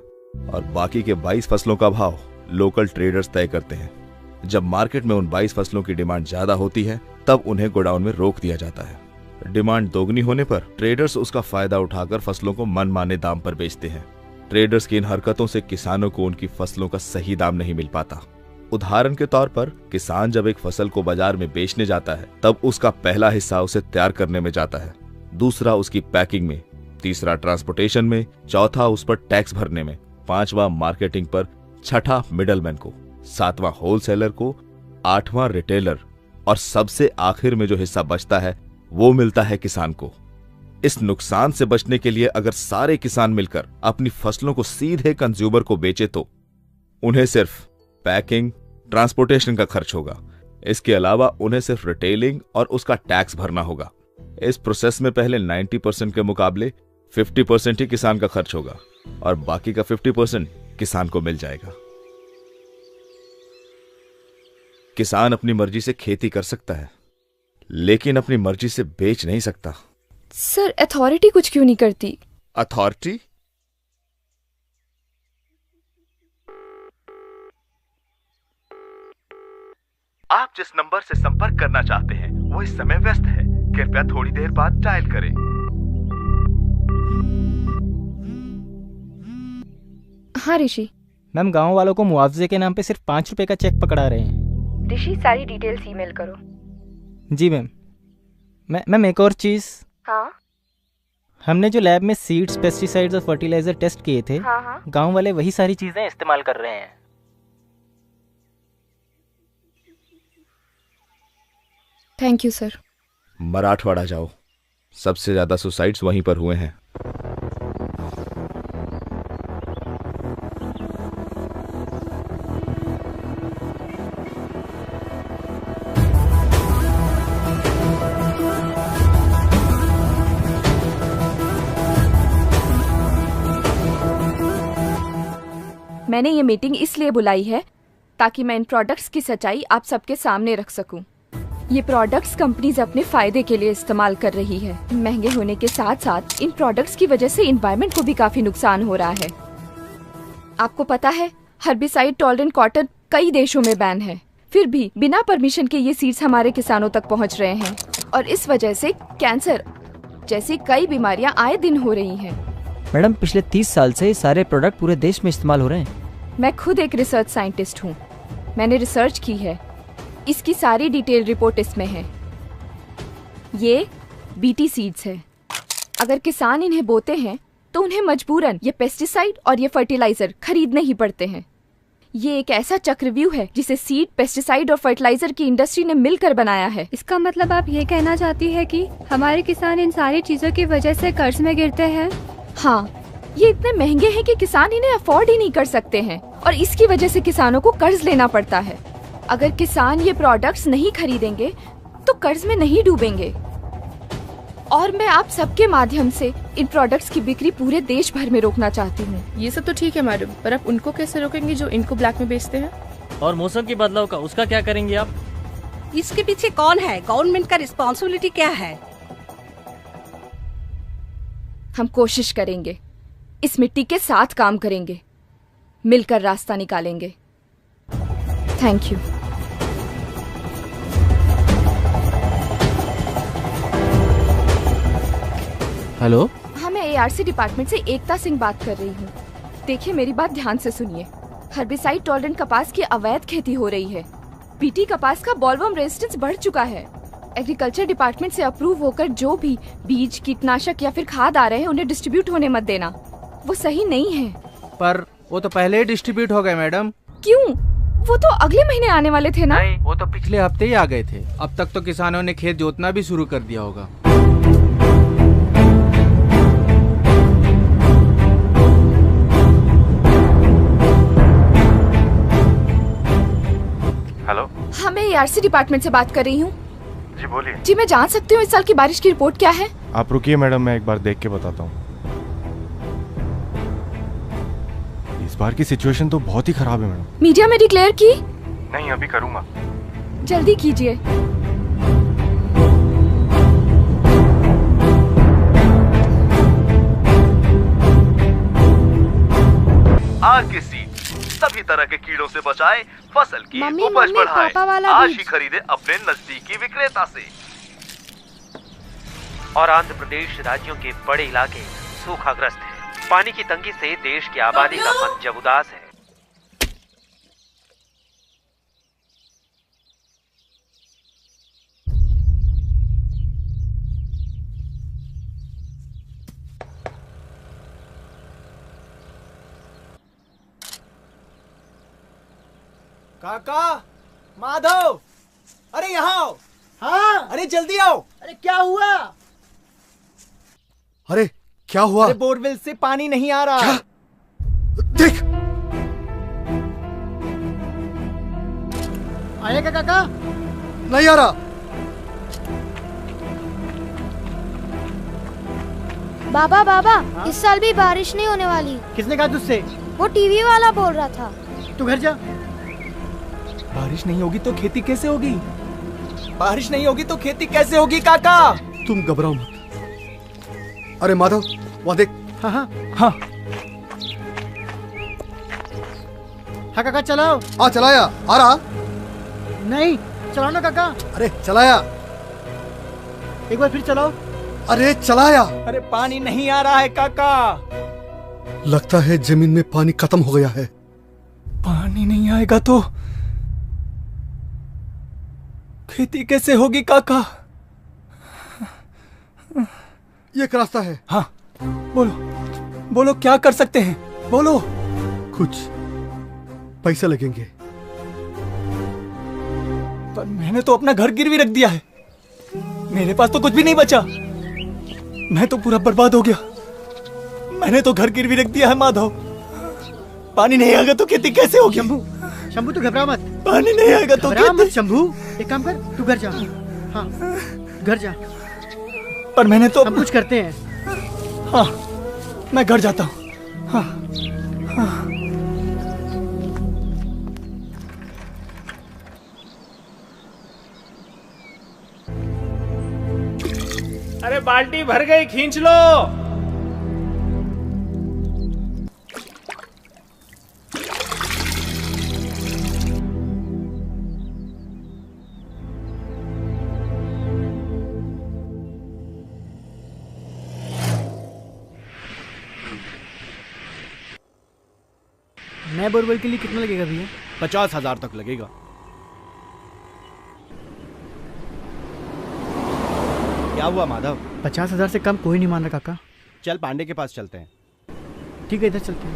और बाकी के 22 फसलों का भाव लोकल ट्रेडर्स तय करते हैं। जब मार्केट में उन 22 फसलों की डिमांड ज्यादा होती है तब उन्हें गोडाउन में रोक दिया जाता है। डिमांड दोगुनी होने पर ट्रेडर्स उसका फायदा उठाकर फसलों को मनमाने दाम पर बेचते हैं। ट्रेडर्स की इन हरकतों से किसानों को उनकी फसलों का सही दाम नहीं मिल पाता। उदाहरण के तौर पर किसान जब एक फसल को बाजार में बेचने जाता है तब उसका पहला हिस्सा उसे तैयार करने में जाता है, दूसरा उसकी पैकिंग में, तीसरा ट्रांसपोर्टेशन में, चौथा उस पर टैक्स भरने में, पांचवा मार्केटिंग पर, छठा मिडलमैन को, सातवां होलसेलर को, आठवां रिटेलर और सबसे आखिर में जो हिस्सा बचता है वो मिलता है किसान को। इस नुकसान से बचने के लिए अगर सारे किसान मिलकर अपनी फसलों को सीधे कंज्यूमर को बेचे तो उन्हें सिर्फ पैकिंग, ट्रांसपोर्टेशन का खर्च होगा। इसके अलावा उन्हें सिर्फ रिटेलिंग और उसका टैक्स भरना होगा। इस प्रोसेस में पहले 90% के मुकाबले 50% ही किसान का खर्च होगा और बाकी का 50% किसान को मिल जाएगा। किसान अपनी मर्जी से खेती कर सकता है लेकिन अपनी मर्जी से बेच नहीं सकता। सर, अथॉरिटी कुछ क्यों नहीं करती? अथॉरिटी? आप जिस नंबर से संपर्क करना चाहते हैं वो इस समय व्यस्त है, कृपया थोड़ी देर बाद डायल करें। हाँ ऋषि। मैम, गांव वालों को मुआवजे के नाम पे सिर्फ 5 रुपए का चेक पकड़ा रहे हैं। ऋषि, सारी डिटेल्स ईमेल करो। जी मैम। मैम, एक और चीज। हाँ? हमने जो लैब में सीड्स, पेस्टिसाइड्स और फर्टिलाइजर टेस्ट किए थे, हाँ। गांव वाले वही सारी चीजें इस्तेमाल कर रहे हैं। Thank you sir. मराठवाड़ा जाओ, सबसे ज्यादा सुसाइड्स वहीं पर हुए हैं। मैंने ये मीटिंग इसलिए बुलाई है ताकि मैं इन प्रोडक्ट्स की सच्चाई आप सबके सामने रख सकूं। ये प्रोडक्ट्स कंपनीज अपने फायदे के लिए इस्तेमाल कर रही है। महंगे होने के साथ साथ इन प्रोडक्ट्स की वजह से एनवायरनमेंट को भी काफी नुकसान हो रहा है। आपको पता है, हर्बिसाइड टॉलरेंट कॉटन कई देशों में बैन है, फिर भी बिना परमिशन के ये सीड्स हमारे किसानों तक पहुंच रहे हैं और इस वजह से कैंसर जैसी कई बीमारियां आए दिन हो रही हैं। मैडम, पिछले 30 साल से ये सारे प्रोडक्ट पूरे देश में इस्तेमाल हो रहे हैं। मैं खुद एक रिसर्च साइंटिस्ट हूँ, मैंने रिसर्च की है। इसकी सारी डिटेल रिपोर्ट इसमें है। ये बीटी सीड्स है। अगर किसान इन्हें बोते हैं तो उन्हें मजबूरन ये पेस्टिसाइड और ये फर्टिलाइजर खरीदने ही पड़ते हैं। ये एक ऐसा चक्रव्यूह है जिसे सीड, पेस्टिसाइड और फर्टिलाइजर की इंडस्ट्री ने मिलकर बनाया है। इसका मतलब आप ये कहना चाहती है कि हमारे किसान इन सारी चीजों की वजह से कर्ज में गिरते हैं? हाँ, ये इतने महंगे हैं कि किसान इन्हें अफोर्ड ही नहीं कर सकते हैं और इसकी वजह से किसानों को कर्ज लेना पड़ता है। अगर किसान ये प्रोडक्ट्स नहीं खरीदेंगे तो कर्ज में नहीं डूबेंगे। और मैं आप सबके माध्यम से इन प्रोडक्ट्स की बिक्री पूरे देश भर में रोकना चाहती हूँ। ये सब तो ठीक है मैडम, पर आप उनको कैसे रोकेंगे जो इनको ब्लैक में बेचते हैं? और मौसम के बदलाव का, उसका क्या करेंगे आप? इसके पीछे कौन है? गवर्नमेंट का रिस्पॉन्सिबिलिटी क्या है? हम कोशिश करेंगे, इस मिट्टी के साथ काम करेंगे, मिलकर रास्ता निकालेंगे। Thank you. हेलो, हाँ, मैं ARC डिपार्टमेंट से एकता सिंह बात कर रही हूँ। देखिए, मेरी बात ध्यान से सुनिए। हर्बिसाइड टॉलरेंट कपास की अवैध खेती हो रही है। बीटी कपास का बॉलवर्म रेजिस्टेंस बढ़ चुका है। एग्रीकल्चर डिपार्टमेंट से अप्रूव होकर जो भी बीज, कीटनाशक या फिर खाद आ रहे हैं उन्हें डिस्ट्रीब्यूट होने मत देना, वो सही नहीं है। पर वो तो पहले ही डिस्ट्रीब्यूट हो गए मैडम। क्यों? वो तो अगले महीने आने वाले थे ना? नहीं, वो तो पिछले हफ्ते ही आ गए थे। अब तक तो किसानों ने खेत जोतना भी शुरू कर दिया होगा। हेलो, हाँ, मैं ARC डिपार्टमेंट से बात कर रही हूँ। जी बोलिए। जी, मैं जान सकती हूँ इस साल की बारिश की रिपोर्ट क्या है? आप रुकिए मैडम, मैं एक बार देख के बताता हूँ। इस बार की सिचुएशन तो बहुत ही खराब है मैडम। मीडिया में डिक्लेयर की? नहीं, अभी करूँगा। जल्दी कीजिए। आर सीड सभी तरह के कीड़ों से बचाए, फसल की उपज बढ़ाए। पापा वाला आज बीज। ही खरीदे अपने नजदीकी विक्रेता से। और आंध्र प्रदेश राज्यों के बड़े इलाके सूखाग्रस्त हैं। पानी की तंगी से देश की आबादी का मन जब उदास है। काका, माधव, अरे यहाँ आओ। हाँ, अरे जल्दी आओ। अरे क्या हुआ? अरे क्या हुआ? अरे बोरवेल से पानी नहीं आ रहा। क्या? देख। आएगा काका? नहीं आ रहा। बाबा बाबा, इस साल भी बारिश नहीं होने वाली। किसने कहा तुझसे? वो टीवी वाला बोल रहा था। तू घर जा। बारिश नहीं होगी तो खेती कैसे होगी? बारिश नहीं होगी तो खेती कैसे होगी काका? तुम घबराओ मत। अरे माधव, वहाँ देख। हाँ हाँ हाँ हाँ काका चलाओ। हाँ चलाया। आ रहा? नहीं, चलाओ ना काका। अरे चलाया। एक बार फिर चलाओ। अरे चलाया। अरे पानी नहीं आ रहा है काका। लगता है जमीन में पानी खत्म हो गया है। पानी नहीं आएगा तो खेती कैसे होगी काका? ये एक रास्ता है। हाँ बोलो, बोलो क्या कर सकते हैं, बोलो। कुछ पैसे लगेंगे। पर मैंने तो अपना घर गिरवी रख दिया है। मेरे पास तो कुछ भी नहीं बचा। मैं तो पूरा बर्बाद हो गया। मैंने तो घर गिरवी रख दिया है माधव। पानी नहीं आएगा तो खेती कैसे होगी? शंभू, शंभू तू घबरा मत। पानी नहीं आएगा तो घबरा मत शंभू। एक काम कर, तू घर जा। हाँ घर जा। पर मैंने तो हम कुछ करते हैं। हाँ मैं घर जाता हूँ। हाँ हाँ अरे बाल्टी भर गई, खींच लो। नए बोरवेल के लिए कितना लगेगा भैया? 50,000 तक लगेगा। क्या हुआ माधव? 50,000 से कम कोई नहीं मान रहा काका। चल पांडे के पास चलते हैं। ठीक है, इधर चलते हैं।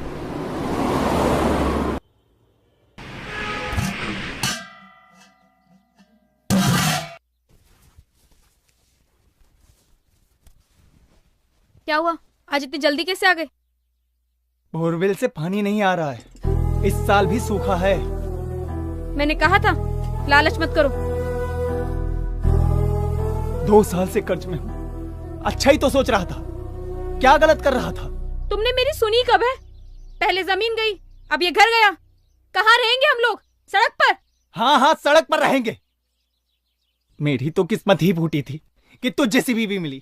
क्या हुआ? आज इतनी जल्दी कैसे आ गए? बोरवेल से पानी नहीं आ रहा है। इस साल भी सूखा है। मैंने कहा था लालच मत करो। 2 साल से कर्ज में हूँ। अच्छा ही तो सोच रहा था। क्या गलत कर रहा था? तुमने मेरी सुनी कब है? पहले जमीन गई, अब ये घर गया। कहाँ रहेंगे हम लोग? सड़क पर? हाँ हाँ सड़क पर रहेंगे। मेरी तो किस्मत ही फूटी थी कि तुझ जैसी बीवी मिली।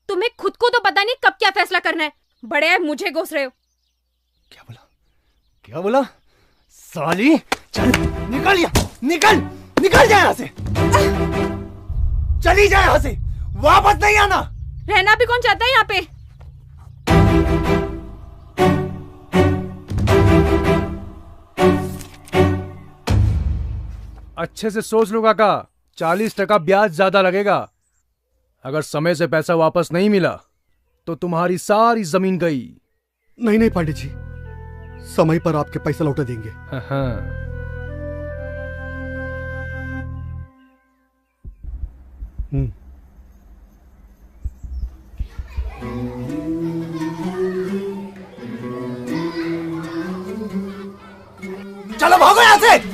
तुम्हें खुद को तो पता नहीं कब क्या फैसला करना है। बड़े मुझे घोष रहे हो। क्या बोला? क्या बोला? साली चल निकल यहाँ, निकल निकल जा यहाँ से। चली जा यहाँ से, वापस नहीं आना। रहना भी कौन चाहता है यहाँ पे? अच्छे से सोच लो काका, 40% ब्याज ज्यादा लगेगा। अगर समय से पैसा वापस नहीं मिला तो तुम्हारी सारी जमीन गई। नहीं नहीं पांडे जी, समय पर आपके पैसा लौटा देंगे। हाँ। चलो भागो यहाँ से।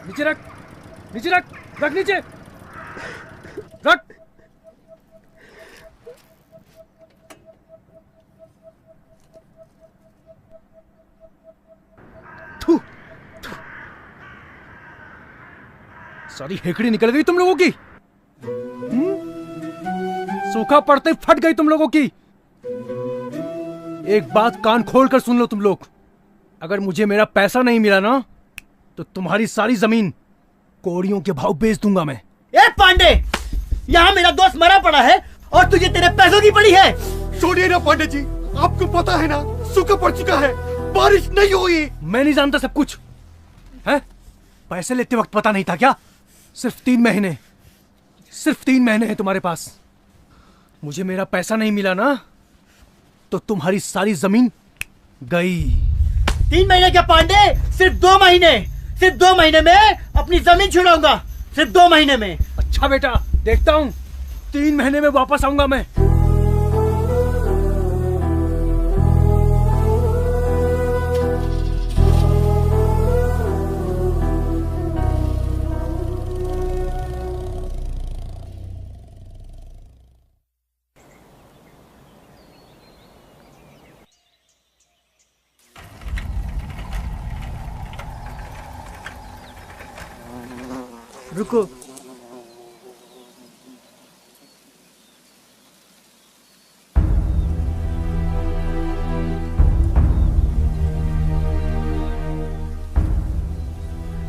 नीचे रख, नीचे रख, रख नीचे, रख। सारी हेकड़ी निकल गई तुम लोगों की। सूखा पड़ते ही फट गई तुम लोगों की। एक बात कान खोल कर सुन लो तुम लोग, अगर मुझे मेरा पैसा नहीं मिला ना तो तुम्हारी सारी जमीन कोड़ियों के भाव बेच दूंगा मैं। ए पांडे, यहाँ मेरा दोस्त मरा पड़ा है और तुझे तेरे पैसों की पड़ी है। छोड़िए ना पांडे जी, आपको पता है ना सूखा पड़ चुका है, बारिश नहीं हुई। मैं नहीं जानता सब कुछ है? पैसे लेते वक्त पता नहीं था क्या? सिर्फ 3 महीने, सिर्फ 3 महीने हैं तुम्हारे पास। मुझे मेरा पैसा नहीं मिला ना तो तुम्हारी सारी जमीन गई। 3 महीने क्या पांडे, सिर्फ 2 महीने, सिर्फ 2 महीने में अपनी जमीन छुड़ाऊंगा, सिर्फ 2 महीने में। अच्छा बेटा, देखता हूँ 3 महीने में वापस आऊंगा मैं। रुको,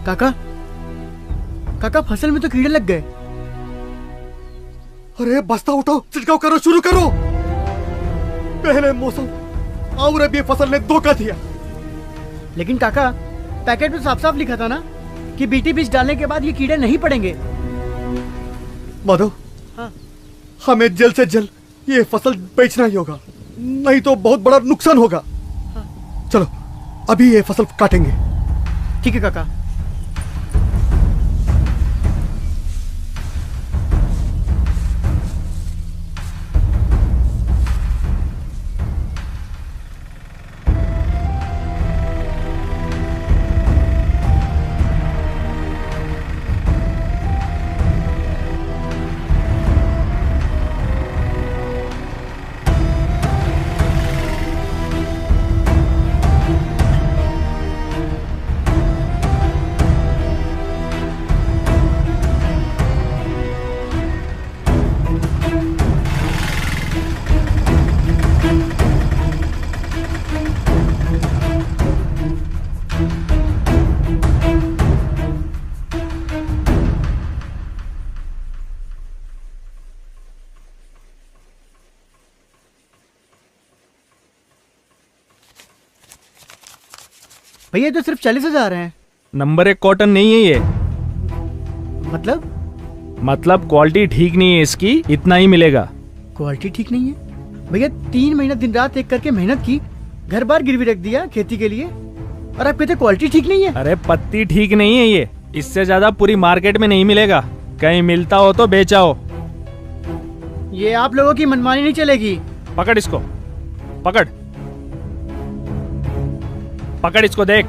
काका, काका फसल में तो कीड़े लग गए। अरे बस्ता उठाओ, छिड़काव करो, शुरू करो। पहले मौसम और अब ये फसल ने धोखा दिया। लेकिन काका, पैकेट में साफ साफ लिखा था ना कि बीटी बीज डालने के बाद ये कीड़े नहीं पड़ेंगे। माधव, हाँ? हमें जल्द से जल्द ये फसल बेचना ही होगा, नहीं तो बहुत बड़ा नुकसान होगा। हाँ। चलो अभी ये फसल काटेंगे। ठीक है काका। भैया तो सिर्फ 40,000 हैं। नंबर 1 कॉटन नहीं है ये। मतलब क्वालिटी ठीक नहीं है इसकी, इतना ही मिलेगा। क्वालिटी ठीक नहीं है भैया? 3 महीना दिन रात एक करके मेहनत की, घर बार गिरवी रख दिया खेती के लिए, और आप कहते क्वालिटी ठीक नहीं है? अरे पत्ती ठीक नहीं है ये, इससे ज्यादा पूरी मार्केट में नहीं मिलेगा। कहीं मिलता हो तो बेचाओ। ये आप लोगों की मनमानी नहीं चलेगी। पकड़ इसको, पकड़ पकड़ इसको, देख,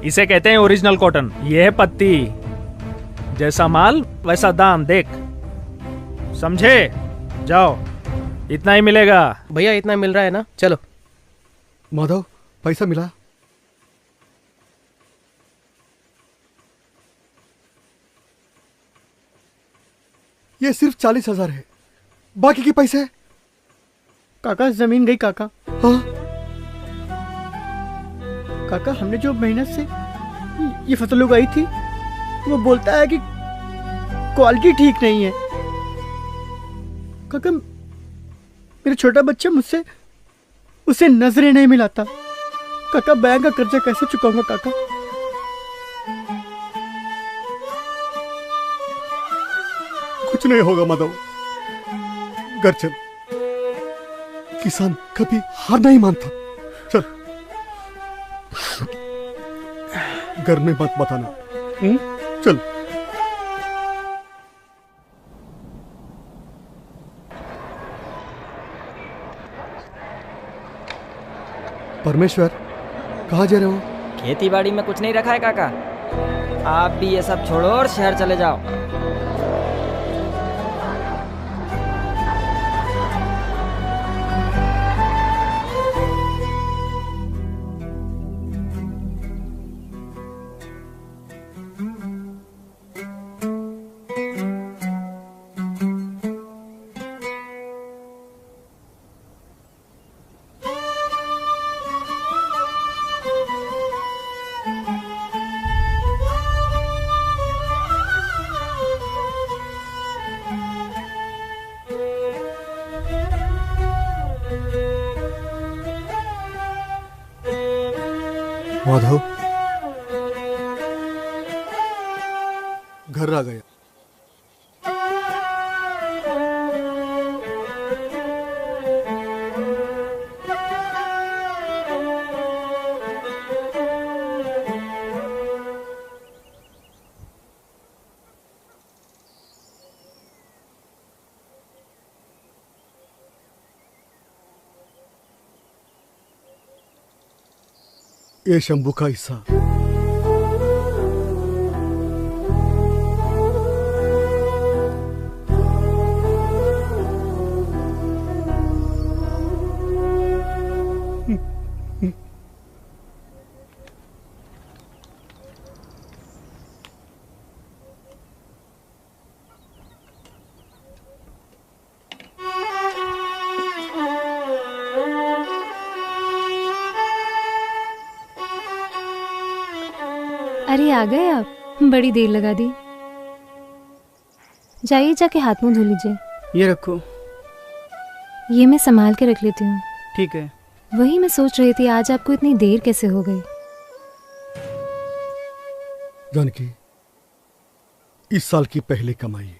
इसे कहते हैं ओरिजिनल कॉटन। ये है पत्ती, जैसा माल वैसा दाम, देख, समझे? जाओ, इतना ही मिलेगा। भैया इतना मिल रहा है ना, चलो। माधव, पैसा मिला? ये सिर्फ 40,000 है, बाकी के पैसे? काका जमीन गई काका। हाँ? काका हमने जो मेहनत से ये फसल उगाई थी, वो बोलता है कि क्वालिटी ठीक नहीं है। काका मेरा छोटा बच्चा मुझसे उसे नजरें नहीं मिलाता। काका बैंक का कर्जा कैसे चुकाऊंगा काका? कुछ नहीं होगा माधव, घर चल। किसान कभी हार नहीं मानता। चल घर में मत बताना। चल। परमेश्वर, कहाँ जा रहे हो? खेती बाड़ी में कुछ नहीं रखा है काका। आप भी ये सब छोड़ो और शहर चले जाओ। माधव, घर आ गया। ये शंभू का हिस्सा। अरे आ गए आप, बड़ी देर लगा दी। जाइए जाके हाथ मुंह धो लीजिए। ये रखो। ये मैं संभाल के रख लेती हूँ। ठीक है। वही मैं सोच रही थी आज आपको इतनी देर कैसे हो गई। जानकी, इस साल की पहली कमाई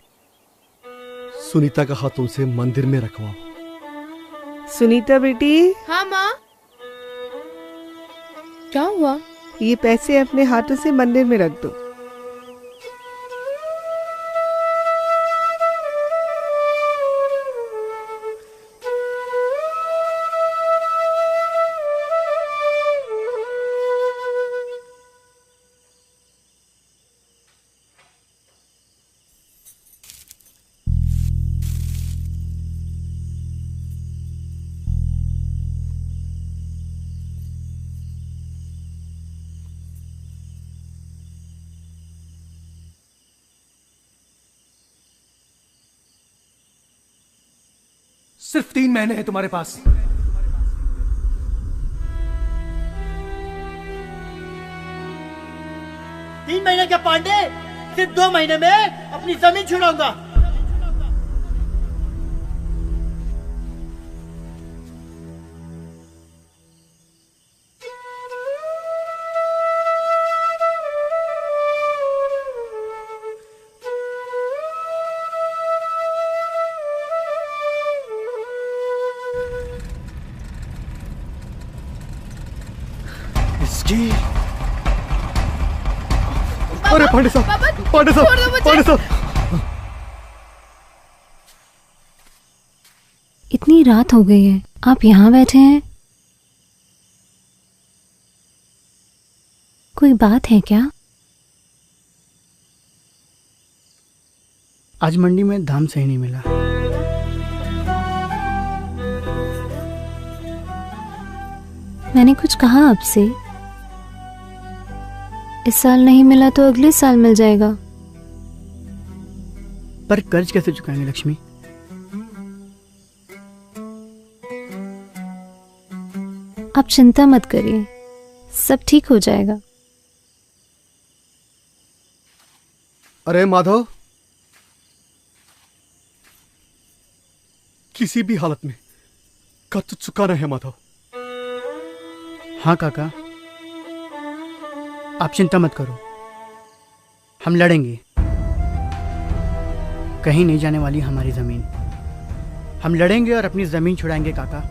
सुनीता का हाथों से मंदिर में रखवाओ। सुनीता बेटी। हाँ माँ। क्या हुआ? ये पैसे अपने हाथों से मंदिर में रख दो। सिर्फ 3 महीने हैं तुम्हारे पास। तीन महीने क्या पांडे, सिर्फ 2 महीने में अपनी जमीन छुड़ाऊंगा। अरे पांडे साहब, पांडे साहब, पांडे साहब। इतनी रात हो गई है, आप यहाँ बैठे हैं? कोई बात है क्या? आज मंडी में धाम सही नहीं मिला। मैंने कुछ कहा आपसे? इस साल नहीं मिला तो अगले साल मिल जाएगा। पर कर्ज कैसे चुकाएंगे लक्ष्मी? आप चिंता मत करिए, सब ठीक हो जाएगा। अरे माधव, किसी भी हालत में का तो चुकाना है माधव। हाँ काका, आप चिंता मत करो, हम लड़ेंगे। कहीं नहीं जाने वाली हमारी जमीन। हम लड़ेंगे और अपनी जमीन छुड़ाएंगे काका।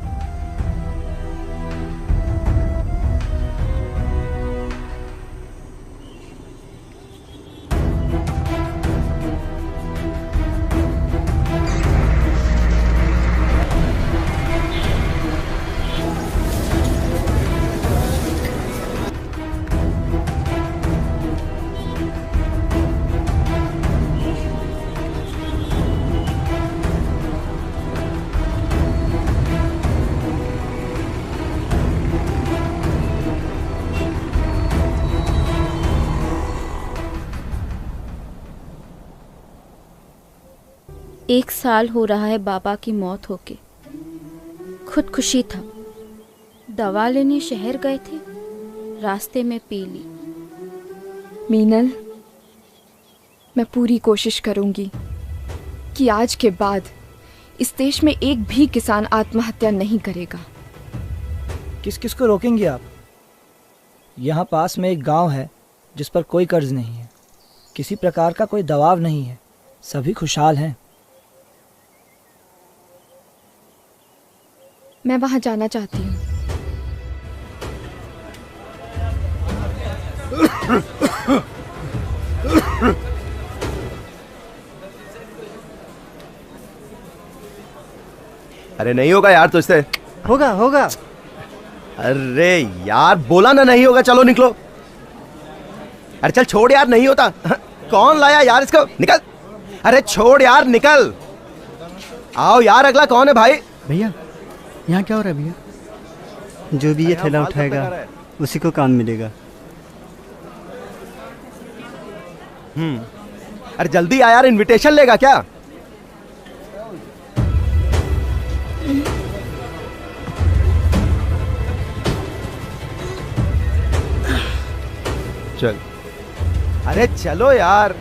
एक साल हो रहा है बाबा की मौत होके। खुदकुशी था। दवा लेने शहर गए थे, रास्ते में पी ली। मीनल, मैं पूरी कोशिश करूंगी कि आज के बाद इस देश में एक भी किसान आत्महत्या नहीं करेगा। किस किस को रोकेंगे आप? यहाँ पास में एक गांव है जिस पर कोई कर्ज नहीं है, किसी प्रकार का कोई दबाव नहीं है, सभी खुशहाल हैं। मैं वहां जाना चाहती हूँ। अरे नहीं होगा यार तुझसे। होगा होगा। अरे यार बोला ना नहीं होगा, चलो निकलो। अरे चल छोड़ यार, नहीं होता। कौन लाया यार इसको, निकल। अरे छोड़ यार, निकल। आओ यार, अगला कौन है भाई? भैया यहाँ क्या हो रहा है भैया? जो भी ये थैला उठाएगा उसी को काम मिलेगा। अरे जल्दी आ यार, इनविटेशन लेगा क्या? चल। अरे चलो यार।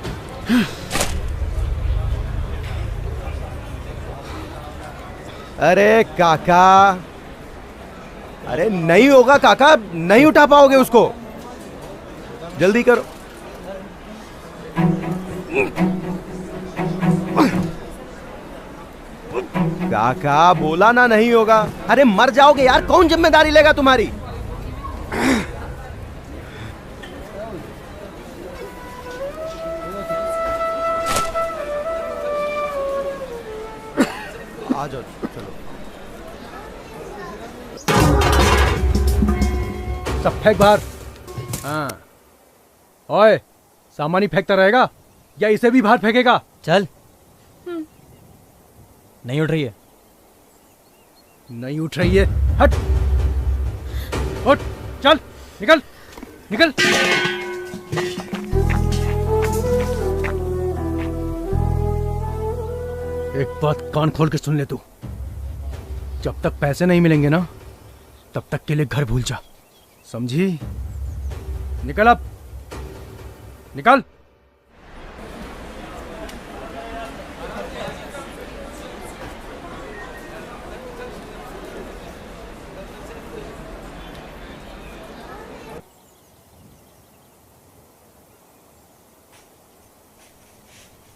अरे काका, अरे नहीं होगा काका, नहीं उठा पाओगे उसको, जल्दी करो। काका बोला ना नहीं होगा। अरे मर जाओगे यार, कौन जिम्मेदारी लेगा तुम्हारी? आ जाओ, चलो। सब फेंक बाहर। हाँ, ओए, सामान ही फेंकता रहेगा या इसे भी बाहर फेंकेगा? चल। नहीं उठ रही है। नहीं उठ रही है, हट, उठ, चल, निकल, निकल। एक बात कान खोल के सुन ले तू, जब तक पैसे नहीं मिलेंगे ना, तब तक के लिए घर भूल जा, समझी? निकल अब, निकल।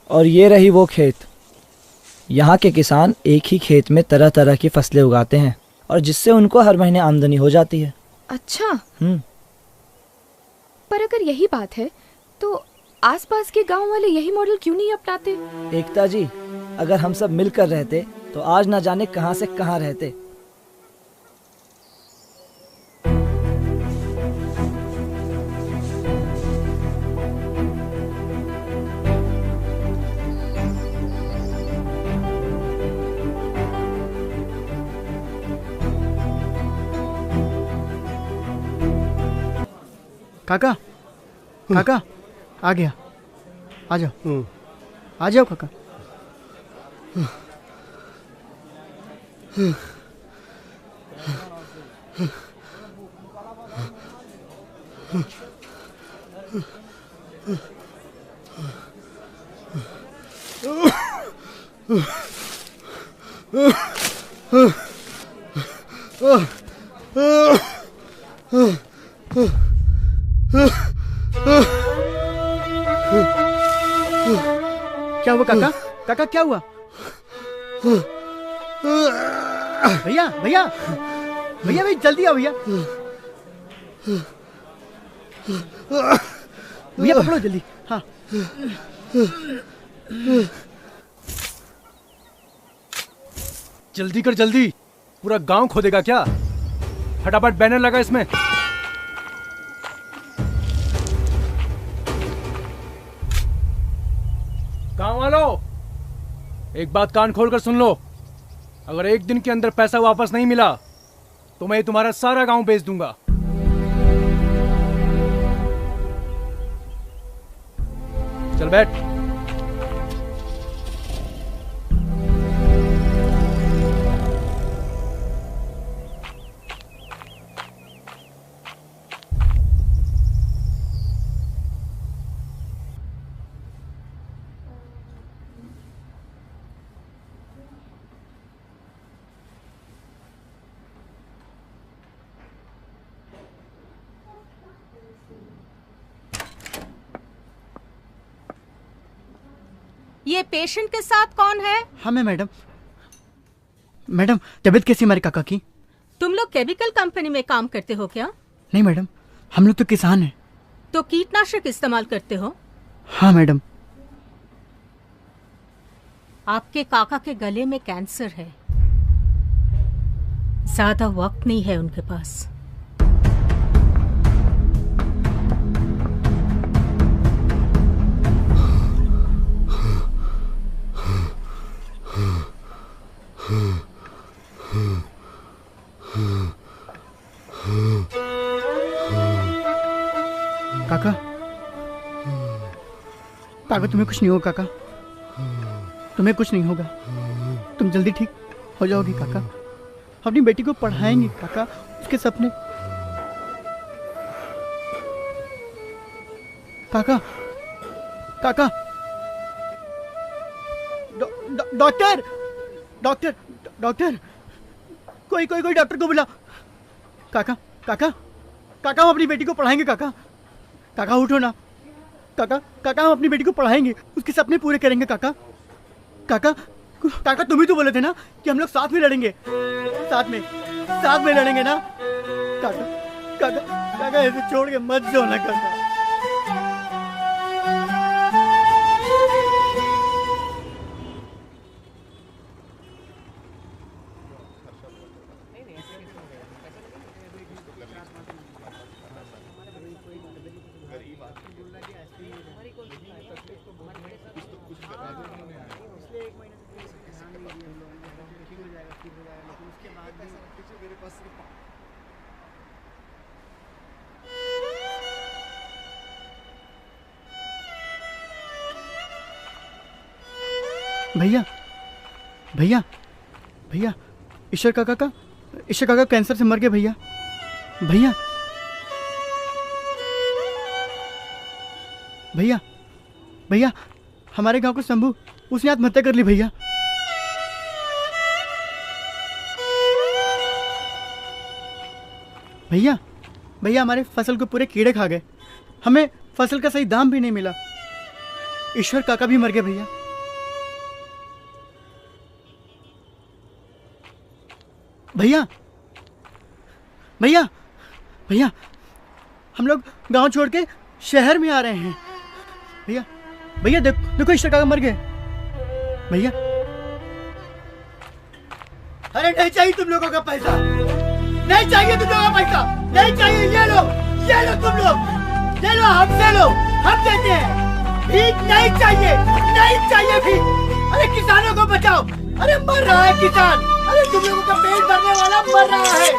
और ये रही वो खेत। यहाँ के किसान एक ही खेत में तरह तरह की फसलें उगाते हैं और जिससे उनको हर महीने आमदनी हो जाती है। अच्छा। पर अगर यही बात है तो आसपास के गांव वाले यही मॉडल क्यों नहीं अपनाते? एकता जी, अगर हम सब मिलकर रहते तो आज ना जाने कहां से कहां रहते। काका, काका, आ गया, आ जाओ, आ जाओ काका। क्या हुआ काका? काका क्या हुआ? भैया भैया भैया भाई जल्दी आओ भैया। भैया पकड़ो जल्दी। हाँ जल्दी कर जल्दी, पूरा गांव खोदेगा क्या? फटाफट बैनर लगा इसमें। गांव वालों, एक बात कान खोलकर सुन लो, अगर एक दिन के अंदर पैसा वापस नहीं मिला तो मैं तुम्हारा सारा गांव बेच दूंगा। चल बैठ। ये पेशेंट के साथ कौन है? हाँ मैं मैडम। मैडम तबीयत कैसी हमारे काका की? तुम लोग केमिकल कंपनी में काम करते हो क्या? नहीं मैडम, हम लोग तो किसान हैं। तो कीटनाशक इस्तेमाल करते हो? हाँ मैडम। आपके काका के गले में कैंसर है, ज्यादा वक्त नहीं है उनके पास। काका, काका तुम्हें कुछ नहीं होगा काका, तुम्हें कुछ नहीं होगा, तुम जल्दी ठीक हो जाओगे काका। अपनी बेटी को पढ़ाएंगे काका, उसके सपने। काका, काका, डॉक्टर, डॉक्टर, डॉक्टर, कोई कोई कोई डॉक्टर को बुला। काका, काका, काका हम अपनी बेटी को पढ़ाएंगे काका। काका उठो ना काका, काका हम अपनी बेटी को पढ़ाएंगे, उसके सपने पूरे करेंगे काका। काका, काका तुम ही तो बोले थे ना कि हम लोग साथ में लड़ेंगे, साथ में लड़ेंगे ना काका। काका, काका ऐसे छोड़ के मत जाओ ना काका। भैया, भैया, भैया, ईश्वर काका कैंसर से मर गए भैया। भैया, भैया, भैया, हमारे गांव का शंभू, उसने आत्महत्या कर ली भैया। भैया, भैया हमारे फसल को पूरे कीड़े खा गए, हमें फसल का सही दाम भी नहीं मिला। ईश्वर काका भी मर गए भैया। भैया, भैया, भैया, हम लोग गांव छोड़ के शहर में आ रहे हैं। भैया, भैया देखो ईश्वर काका मर गए भैया। अरे नहीं चाहिए तुम लोगों का पैसा, नहीं चाहिए तुम लोगों का पैसा, नहीं चाहिए। ये लो तुम लोग, ले लो, हमसे लो, हम देते हैं। भीख नहीं चाहिए, नहीं चाहिए भीख। अरे किसानों को बचाओ, अरे मर रहा है किसान, अरे तुम लोगों का पेट भरने वाला मर रहा है, अरे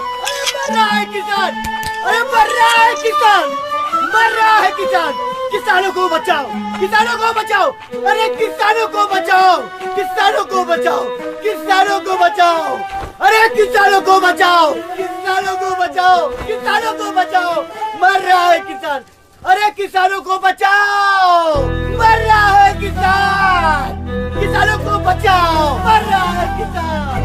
मर रहा है किसान, अरे मर रहा है किसान, मर रहा है किसान। किसानों को बचाओ, किसानों को बचाओ, अरे किसानों को बचाओ, किसानों को बचाओ, किसानों को बचाओ, अरे किसानों को बचाओ, किसानों को बचाओ, किसानों को बचाओ, मर रहा है किसान, अरे किसानों को बचाओ, मर रहा है किसान, किसानों को बचाओ, मर रहा है किसान।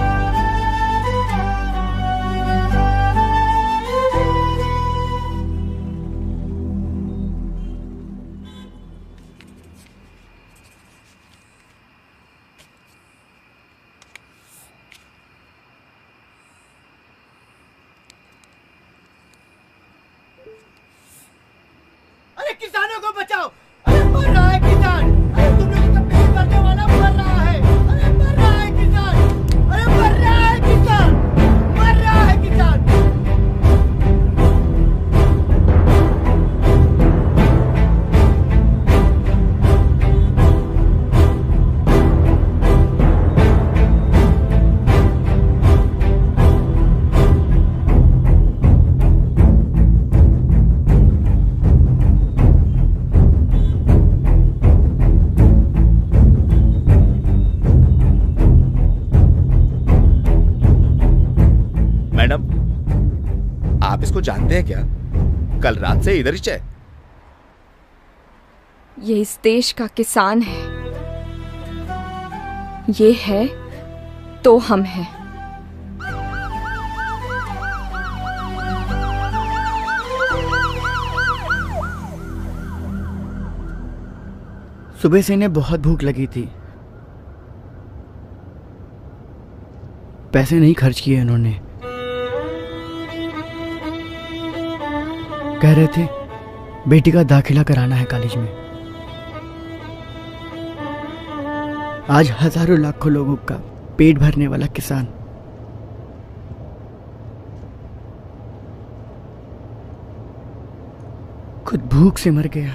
किसानों को बचाओ। अरे मर रहा है किसान, अरे तुम लोग का पेट भरने वाला मर रहा है। अरे मर रहा है किसान, अरे मर रहा है किसान, मर रहा है किसान। मैडम, आप इसको जानते हैं क्या? कल रात से इधर ही है। ये इस देश का किसान है। ये है तो हम हैं। सुबह से इन्हें बहुत भूख लगी थी। पैसे नहीं खर्च किए इन्होंने। कह रहे थे बेटी का दाखिला कराना है कॉलेज में। आज हजारों लाखों लोगों का पेट भरने वाला किसान खुद भूख से मर गया।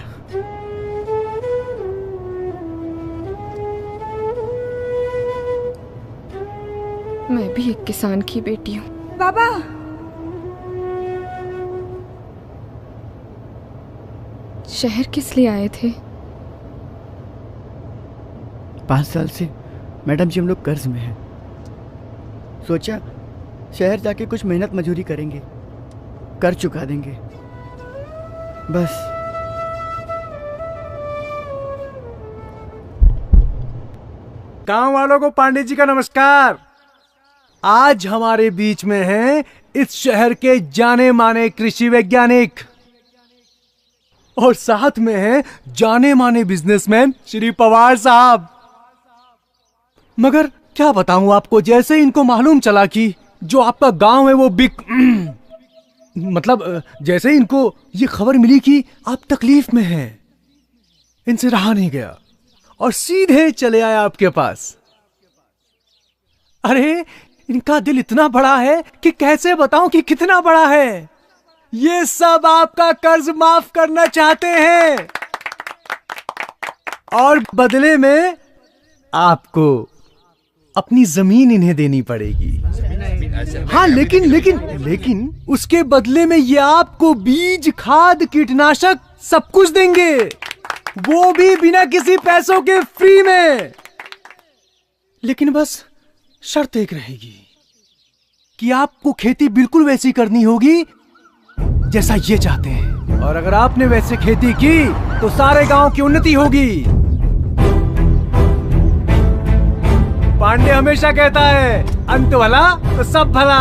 मैं भी एक किसान की बेटी हूँ। बाबा, शहर किस लिए आए थे? 5 साल से मैडम जी हम लोग कर्ज में हैं। सोचा शहर जाके कुछ मेहनत मजदूरी करेंगे, कर चुका देंगे। बस गांव वालों को पांडे जी का नमस्कार। आज हमारे बीच में हैं इस शहर के जाने माने कृषि वैज्ञानिक और साथ में हैं जाने माने बिजनेसमैन श्री पवार साहब। मगर क्या बताऊं आपको, जैसे इनको मालूम चला कि जो आपका गांव है वो मतलब जैसे इनको ये खबर मिली कि आप तकलीफ में हैं, इनसे रहा नहीं गया और सीधे चले आए आपके पास। अरे इनका दिल इतना बड़ा है कि कैसे बताऊं कि कितना बड़ा है। ये सब आपका कर्ज माफ करना चाहते हैं और बदले में आपको अपनी जमीन इन्हें देनी पड़ेगी। हाँ, लेकिन उसके बदले में ये आपको बीज, खाद, कीटनाशक सब कुछ देंगे, वो भी बिना किसी पैसों के फ्री में। लेकिन बस शर्त एक रहेगी कि आपको खेती बिल्कुल वैसी करनी होगी जैसा ये चाहते हैं, और अगर आपने वैसे खेती की तो सारे गांव की उन्नति होगी। पांडे हमेशा कहता है अंत भला तो सब भला।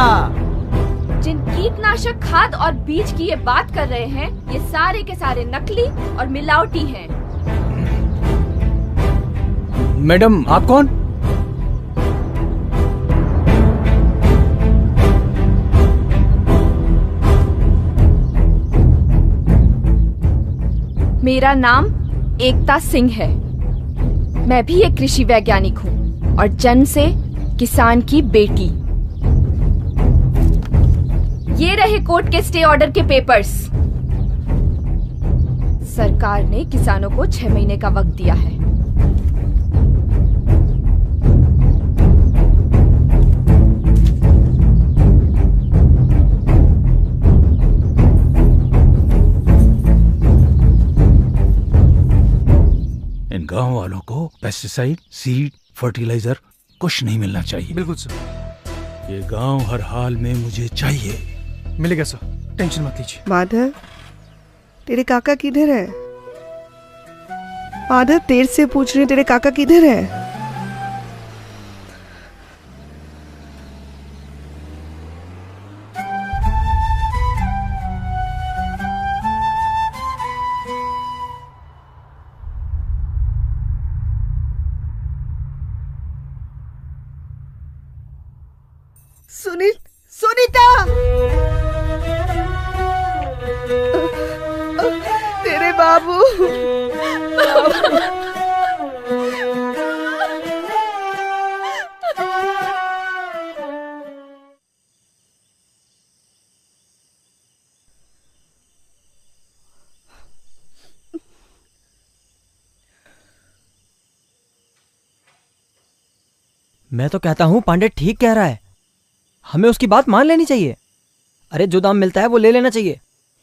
जिन कीटनाशक, खाद और बीज की ये बात कर रहे हैं, ये सारे के सारे नकली और मिलावटी हैं। मैडम आप कौन? मेरा नाम एकता सिंह है। मैं भी एक कृषि वैज्ञानिक हूँ और जन्म से किसान की बेटी। ये रहे कोर्ट के स्टे ऑर्डर के पेपर्स। सरकार ने किसानों को 6 महीने का वक्त दिया है। इन गांव वालों को पेस्टिसाइड, सीड, फर्टिलाइजर कुछ नहीं मिलना चाहिए। बिल्कुल सर। ये गांव हर हाल में मुझे चाहिए। मिलेगा सर, टेंशन मत लीजिए। माधव, तेरे काका किधर है? माधव, देर से पूछ रही, तेरे काका किधर है? सुनीता, तेरे बाबू। मैं तो कहता हूँ पांडे ठीक कह रहा है, हमें उसकी बात मान लेनी चाहिए। अरे जो दाम मिलता है वो ले लेना चाहिए।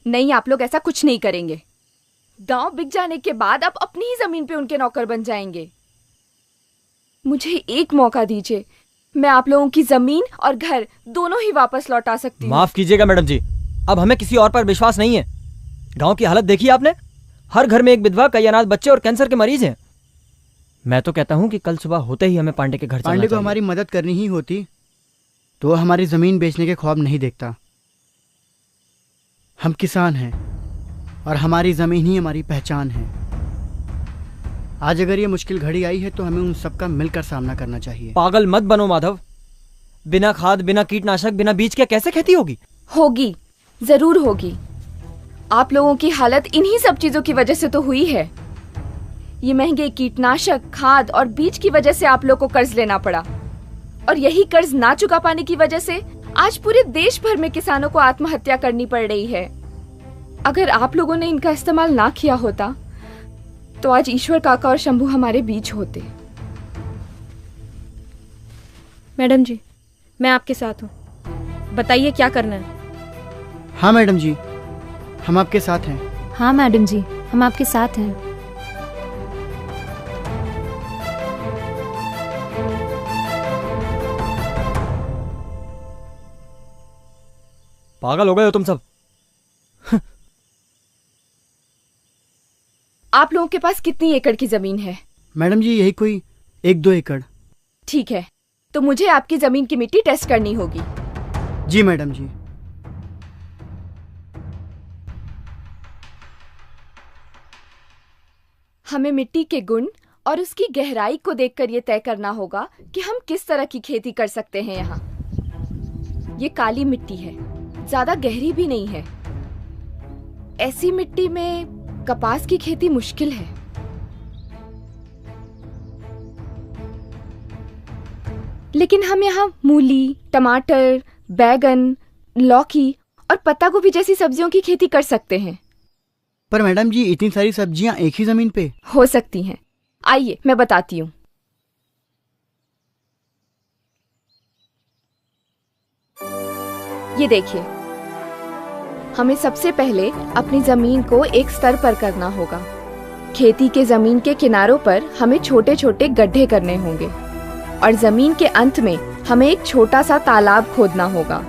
नहीं, आप लोग ऐसा कुछ नहीं करेंगे। गांव बिक जाने के बाद आप अपनी ही जमीन पे उनके नौकर बन जाएंगे। मुझे एक मौका दीजिए, मैं आप लोगों की जमीन और घर दोनों ही वापस लौटा सकती हूँ। माफ कीजिएगा मैडम जी, अब हमें किसी और पर विश्वास नहीं है। गांव की हालत देखी आपने, हर घर में एक विधवा, कई अनाथ बच्चे और कैंसर के मरीज हैं। मैं तो कहता हूँ कि कल सुबह होते ही हमें पांडे के घर चलना पांडे को चाहिए। हमारी मदद करनी ही होती तो वो हमारी जमीन बेचने के ख्वाब नहीं देखता। हम किसान हैं और हमारी जमीन ही हमारी पहचान है। आज अगर ये मुश्किल घड़ी आई है तो हमें उन सबका मिलकर सामना करना चाहिए। पागल मत बनो माधव, बिना खाद, बिना कीटनाशक, बिना बीज के कैसे खेती होगी? होगी, जरूर होगी। आप लोगों की हालत इन्हीं सब चीजों की वजह से तो हुई है। ये महंगे कीटनाशक, खाद और बीज की वजह से आप लोग को कर्ज लेना पड़ा, और यही कर्ज ना चुका पाने की वजह से आज पूरे देश भर में किसानों को आत्महत्या करनी पड़ रही है। अगर आप लोगों ने इनका इस्तेमाल ना किया होता तो आज ईश्वर काका और शंभू हमारे बीच होते। मैडम जी, मैं आपके साथ हूँ, बताइए क्या करना है। हाँ मैडम जी, हम आपके साथ हैं। हाँ मैडम जी, हम आपके साथ हैं। पागल हो गए हो तुम सब। आप लोगों के पास कितनी एकड़ की जमीन है? मैडम जी यही कोई 1-2 एकड़। ठीक है, तो मुझे आपकी जमीन की मिट्टी टेस्ट करनी होगी। जी मैडम जी। हमें मिट्टी के गुण और उसकी गहराई को देखकर यह तय करना होगा कि हम किस तरह की खेती कर सकते हैं। यहाँ ये काली मिट्टी है, ज्यादा गहरी भी नहीं है। ऐसी मिट्टी में कपास की खेती मुश्किल है। लेकिन हम यहाँ मूली, टमाटर, बैगन, लौकी और पत्ता गोभी जैसी सब्जियों की खेती कर सकते हैं। पर मैडम जी इतनी सारी सब्जियां एक ही जमीन पे हो सकती हैं। आइए मैं बताती हूँ। ये देखिए, हमें सबसे पहले अपनी जमीन को एक स्तर पर करना होगा। खेती के जमीन के किनारों पर हमें छोटे छोटे गड्ढे करने होंगे और जमीन के अंत में हमें एक छोटा सा तालाब खोदना होगा।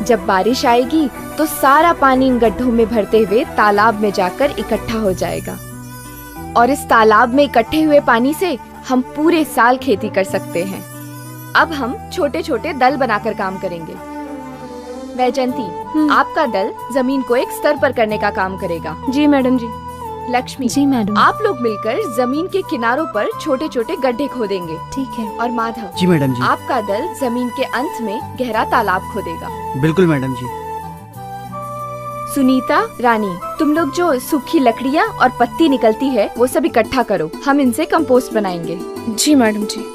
जब बारिश आएगी तो सारा पानी इन गड्ढों में भरते हुए तालाब में जाकर इकट्ठा हो जाएगा और इस तालाब में इकट्ठे हुए पानी से हम पूरे साल खेती कर सकते हैं। अब हम छोटे छोटे दल बनाकर काम करेंगे। वैजयंती, आपका दल जमीन को एक स्तर पर करने का काम करेगा। जी मैडम जी। लक्ष्मी, जी मैडम। आप लोग मिलकर जमीन के किनारों पर छोटे छोटे गड्ढे खोदेंगे। ठीक है। और माधव, जी मैडम जी। आपका दल जमीन के अंत में गहरा तालाब खोदेगा। बिल्कुल मैडम जी। सुनीता, रानी, तुम लोग जो सूखी लकड़ियाँ और पत्ती निकलती है वो सब इकट्ठा करो, हम इनसे कंपोस्ट बनाएंगे। जी मैडम जी।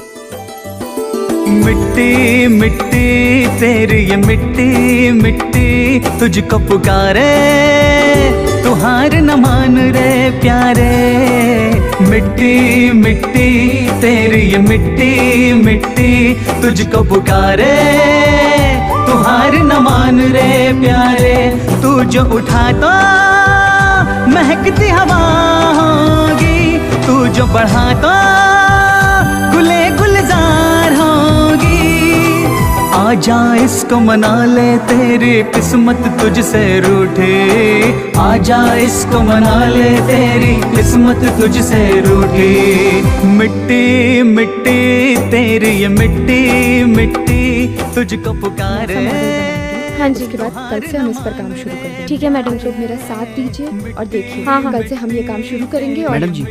मिट्टी मिट्टी तेरी ये मिट्टी मिट्टी तुझको पुकारे, तू हार न मान रे प्यारे। मिट्टी मिट्टी तेरी ये मिट्टी मिट्टी तुझको पुकारे, तू हार न मान रे प्यारे। तू जो उठा तो महकती हवा होगी, तू जो बढ़ा तो गुले गुलजार होगी। आजा इसको मना ले, तेरी किस्मत तुझसे रूठे। आजा इसको मना ले, तेरी किस्मत तुझसे रूठे। मिट्टी मिट्टी तेरी ये मिट्टी मिट्टी तुझको पुकारे। हाँ जी, के बाद कल से हम इस पर काम शुरू करेंगे। ठीक है मैडम जी, मेरा साथ दीजिए और देखिए। हाँ, कल से हम ये काम शुरू करेंगे। और मैडम जी।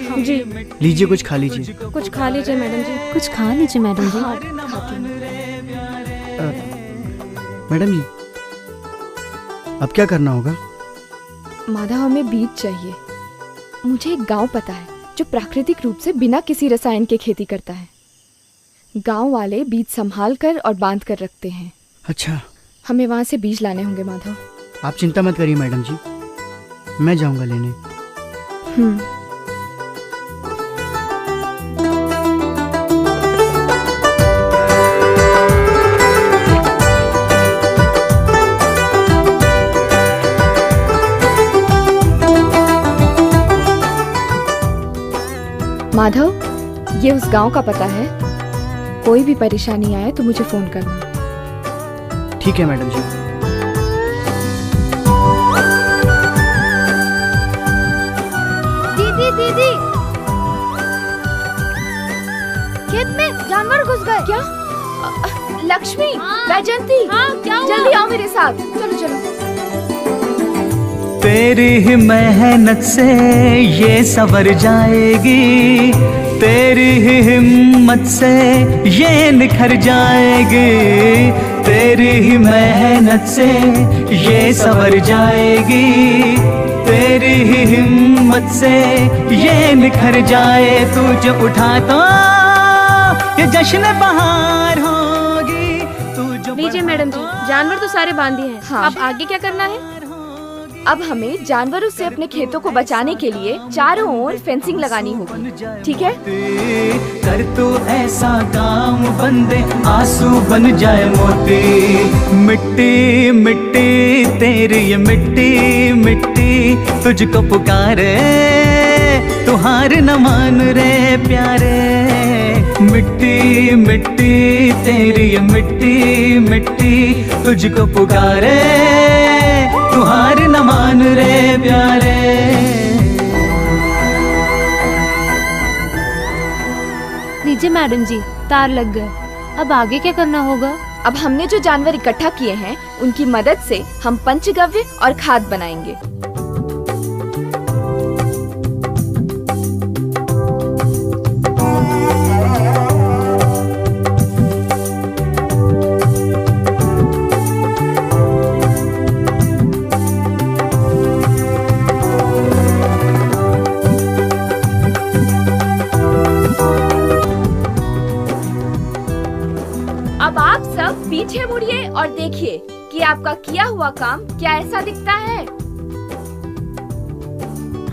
हाँ जी। लीजिए, कुछ खा लीजिए। कुछ खा लीजिए मैडम जी। कुछ खा लीजिए मैडम जी। हाँ, खाती हूँ। मैडम जी, अब क्या करना होगा? माधव, हमें बीज चाहिए। मुझे एक गांव पता है जो प्राकृतिक रूप से बिना किसी रसायन के खेती करता है। गांव वाले बीज संभाल कर और बांध कर रखते हैं। अच्छा, हमें वहां से बीज लाने होंगे माधव। आप चिंता मत करिए मैडम जी, मैं जाऊंगा लेने। माधव, ये उस गांव का पता है। कोई भी परेशानी आए तो मुझे फोन करना। ठीक है मैडम जी। दीदी दीदी, खेत में जानवर घुस गए। क्या? लक्ष्मी, वैजंती, क्या हुआ? जल्दी आओ मेरे साथ। चलो चलो। तेरी ही मेहनत से ये संवर जाएगी, तेरी ही हिम्मत से ये निखर जाएगी, तेरी ही मेहनत से ये संवर जाएगी, तेरी ही हिम्मत से ये निखर जाए। तू जो उठा तो ये जश्न बहार होगी। तू जो लीजिए मैडम जी, जानवर तो सारे बांध दिए हैं। हाँ। अब आगे क्या करना है? अब हमें जानवरों से अपने खेतों को बचाने के लिए चारों ओर फेंसिंग लगानी होगी, ठीक है? कर तू ऐसा काम बंदे आंसू बन जाए मोती। मिट्टी मिट्टी तेरी ये मिट्टी मिट्टी तुझको पुकारे, तू हार न मान रे प्यारे। मिट्टी मिट्टी तेरी ये मिट्टी मिट्टी तुझको पुकारे, तू हार न मान रे प्यारे। लीजिए मैडम जी, तार लग गए। अब आगे क्या करना होगा? अब हमने जो जानवर इकट्ठा किए हैं उनकी मदद से हम पंचगव्य और खाद बनाएंगे। अब आप सब पीछे मुड़िए और देखिए कि आपका किया हुआ काम क्या ऐसा दिखता है।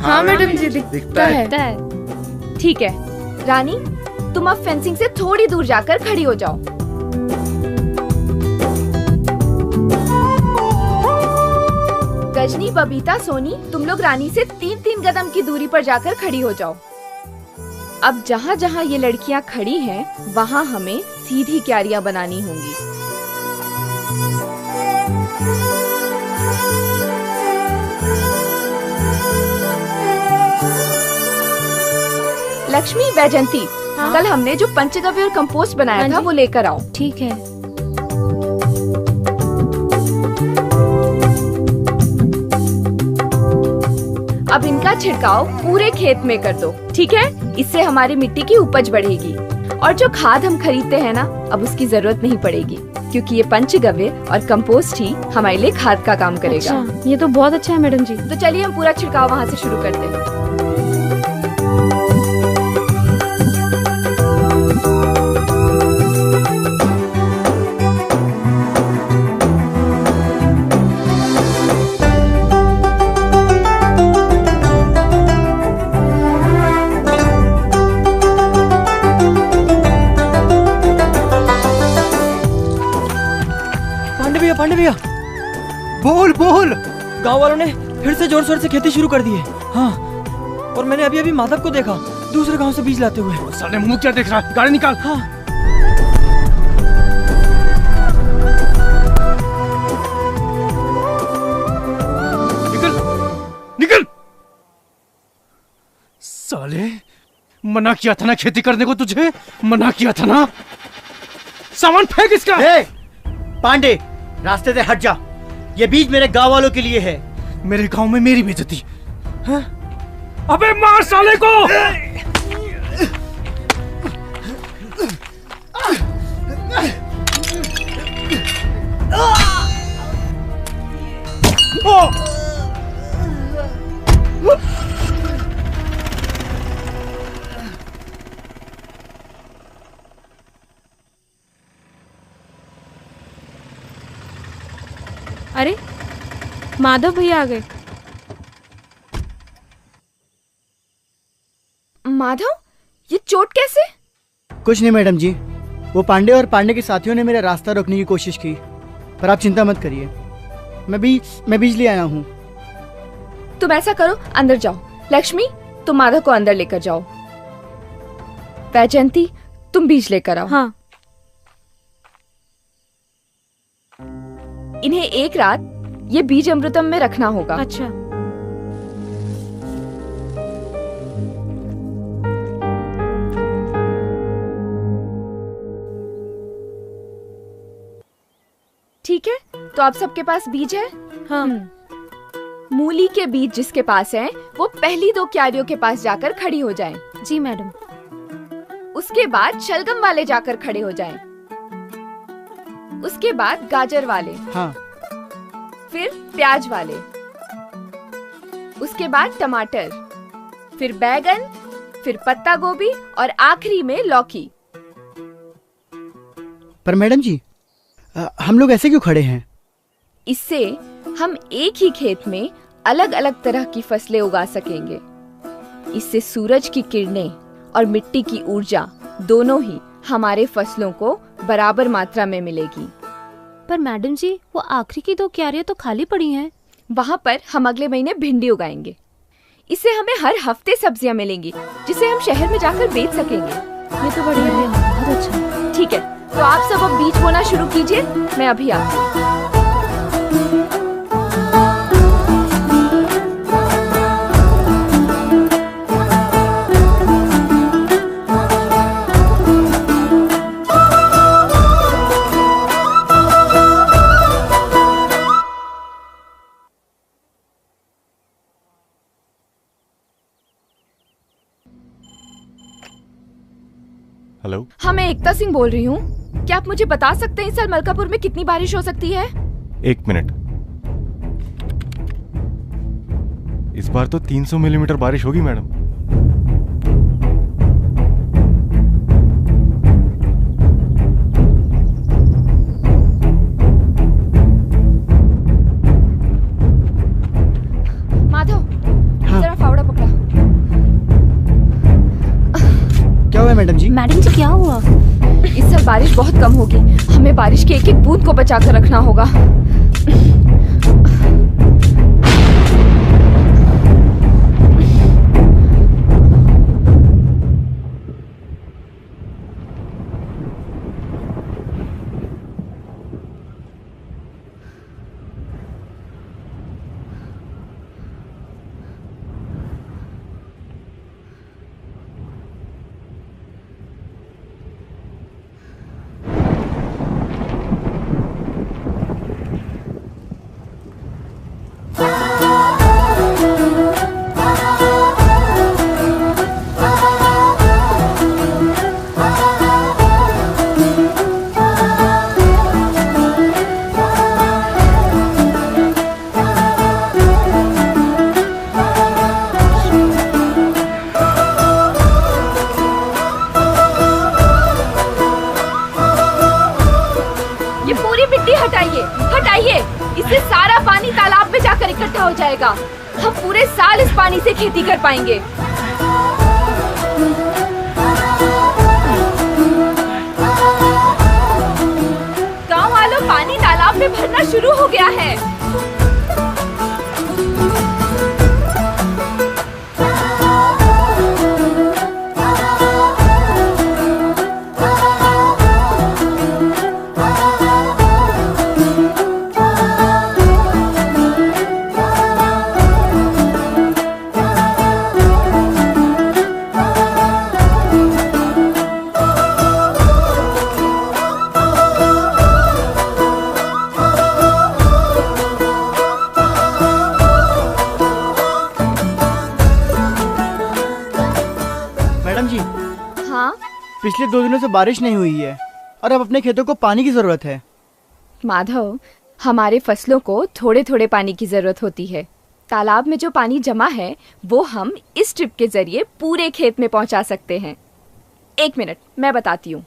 हाँ मैडम जी, दिखता है। ठीक है रानी, तुम अब फेंसिंग से थोड़ी दूर जाकर खड़ी हो जाओ। गजनी, बबीता, सोनी, तुम लोग रानी से 3-3 कदम की दूरी पर जाकर खड़ी हो जाओ। अब जहाँ जहाँ ये लड़कियाँ खड़ी हैं, वहाँ हमें सीधी क्यारियाँ बनानी होंगी। लक्ष्मी, वैजंती, कल हमने जो पंचगव्य और कंपोस्ट बनाया था वो लेकर आओ। ठीक है। अब इनका छिड़काव पूरे खेत में कर दो, ठीक है? इससे हमारी मिट्टी की उपज बढ़ेगी। और जो खाद हम खरीदते हैं ना, अब उसकी जरूरत नहीं पड़ेगी, क्योंकि ये पंचगव्य और कंपोस्ट ही हमारे लिए खाद का काम करेगा। अच्छा, ये तो बहुत अच्छा है मैडम जी। तो चलिए हम पूरा छिड़काव वहाँ से शुरू करते हैं। पांडे भैया, बोल बोल। गांव वालों ने फिर से जोर शोर से खेती शुरू कर दी है। हाँ, और मैंने अभी अभी माधव को देखा दूसरे गांव से बीज लाते हुए। साले मुंह क्या देख रहा है? गाड़ी निकाल। हाँ। निकल निकल। साले, मना किया था ना खेती करने को, तुझे मना किया था ना। सामान फेंक इसका। पांडे, रास्ते से हट जा। ये बीज मेरे गांव वालों के लिए है। मेरे गांव में मेरी बेइज्जती है? अबे मार साले को। अरे माधव भैया आ गए। माधव, ये चोट कैसे? कुछ नहीं मैडम जी, वो पांडे और पांडे के साथियों ने मेरा रास्ता रोकने की कोशिश की, पर आप चिंता मत करिए, मैं बीज ले आया हूँ। तुम ऐसा करो, अंदर जाओ। लक्ष्मी, तुम माधव को अंदर लेकर जाओ। वैजयंती, तुम बीज लेकर आओ। हाँ। इन्हें एक रात ये बीज अमृतम में रखना होगा। अच्छा। ठीक है, तो आप सबके पास बीज है? हाँ। मूली के बीज जिसके पास हैं, वो पहली 2 क्यारियों के पास जाकर खड़ी हो जाएं। जी मैडम। उसके बाद शलगम वाले जाकर खड़े हो जाएं। उसके बाद गाजर वाले। हाँ। फिर प्याज वाले। उसके बाद टमाटर, फिर बैगन, फिर पत्ता गोभी और आखिरी में लौकी। पर मैडम जी, हम लोग ऐसे क्यों खड़े हैं? इससे हम एक ही खेत में अलग अलग तरह की फसलें उगा सकेंगे। इससे सूरज की किरणें और मिट्टी की ऊर्जा दोनों ही हमारे फसलों को बराबर मात्रा में मिलेगी। पर मैडम जी, वो आखिरी की 2 क्यारियां तो खाली पड़ी हैं। वहाँ पर हम अगले महीने भिंडी उगाएंगे। इससे हमें हर हफ्ते सब्जियाँ मिलेंगी, जिसे हम शहर में जाकर बेच सकेंगे। ये तो बढ़िया है, बहुत अच्छा। ठीक है, तो आप सब अब बीज बोना शुरू कीजिए, मैं अभी आती हूँ। हेलो, हाँ, मैं एकता सिंह बोल रही हूँ। क्या आप मुझे बता सकते हैं इस साल मलकापुर में कितनी बारिश हो सकती है? 1 मिनट। इस बार तो 300 मिलीमीटर बारिश होगी मैडम। माधव, जरा फावड़ा पकड़ा। क्या हुआ मैडम जी? मैडम जी, क्या हुआ? इस साल बारिश बहुत कम होगी, हमें बारिश के एक एक बूंद को बचा कर रखना होगा। हटाइए, इससे सारा पानी तालाब में जाकर इकट्ठा हो जाएगा। हम पूरे साल इस पानी से खेती कर पाएंगे। गांव वालों, पानी तालाब में भरना शुरू हो गया है। पिछले 2 दिनों से बारिश नहीं हुई है और अब अपने खेतों को पानी की जरूरत है। माधव, हमारे फसलों को थोड़े थोड़े पानी की जरूरत होती है। तालाब में जो पानी जमा है वो हम इस ट्रिप के जरिए पूरे खेत में पहुंचा सकते हैं। 1 मिनट, मैं बताती हूँ।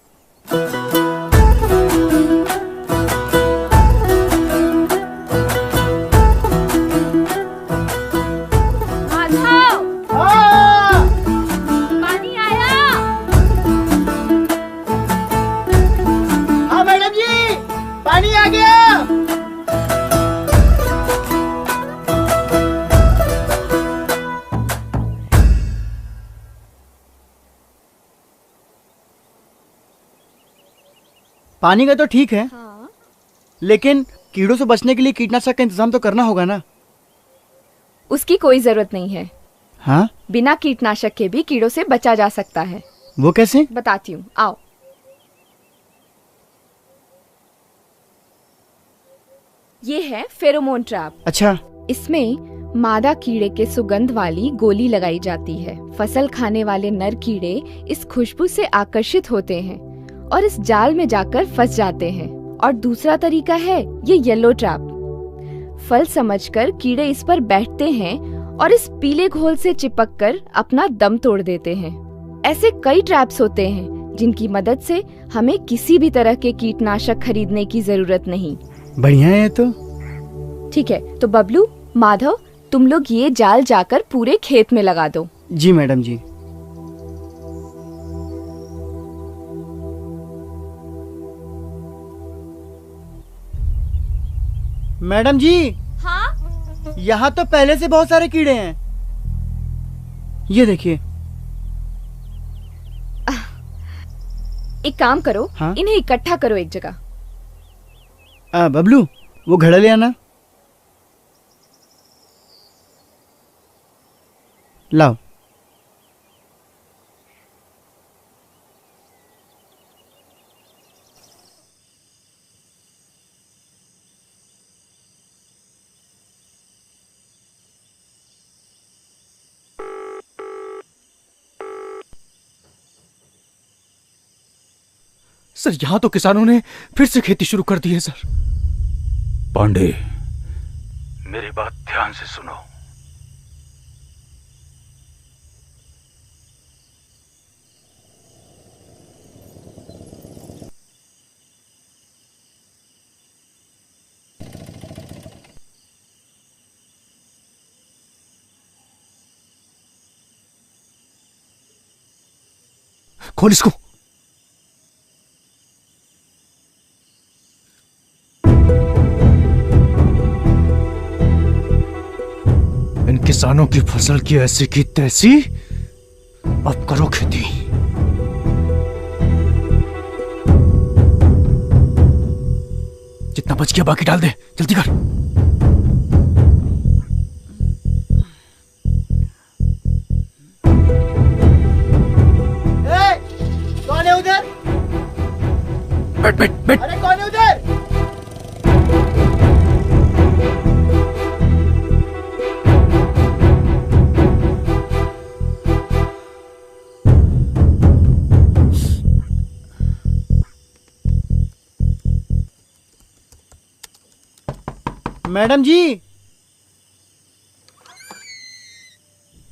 आ गया। पानी का तो ठीक है, लेकिन कीड़ों से बचने के लिए कीटनाशक का इंतजाम तो करना होगा ना। उसकी कोई जरूरत नहीं है। हाँ, बिना कीटनाशक के भी कीड़ों से बचा जा सकता है। वो कैसे? बताती हूँ, आओ। ये है फेरोमोन ट्रैप। अच्छा। इसमें मादा कीड़े के सुगंध वाली गोली लगाई जाती है। फसल खाने वाले नर कीड़े इस खुशबू से आकर्षित होते हैं और इस जाल में जाकर फंस जाते हैं। और दूसरा तरीका है ये येलो ट्रैप। फल समझकर कीड़े इस पर बैठते हैं और इस पीले घोल से चिपककर अपना दम तोड़ देते हैं। ऐसे कई ट्रैप्स होते हैं जिनकी मदद से हमें किसी भी तरह के कीटनाशक खरीदने की जरूरत नहीं। बढ़िया है तो। ठीक है, तो बबलू, माधव, तुम लोग ये जाल जाकर पूरे खेत में लगा दो। जी मैडम जी। मैडम जी। हाँ? यहाँ तो पहले से बहुत सारे कीड़े हैं। ये देखिए। एक काम करो, हाँ? इन्हें इकट्ठा करो एक जगह। बबलू, वो घड़ा ले आना। लाओ। सर, यहां तो किसानों ने फिर से खेती शुरू कर दी है सर। पांडे, मेरी बात ध्यान से सुनो। खोल इसको। इन किसानों की फसल की ऐसी की तैसी, अब करो खेती। जितना बच गया बाकी डाल दे, जल्दी कर। कौन है उधर? बैठ बैठ बैठ। अरे कौन है उधर? मैडम जी।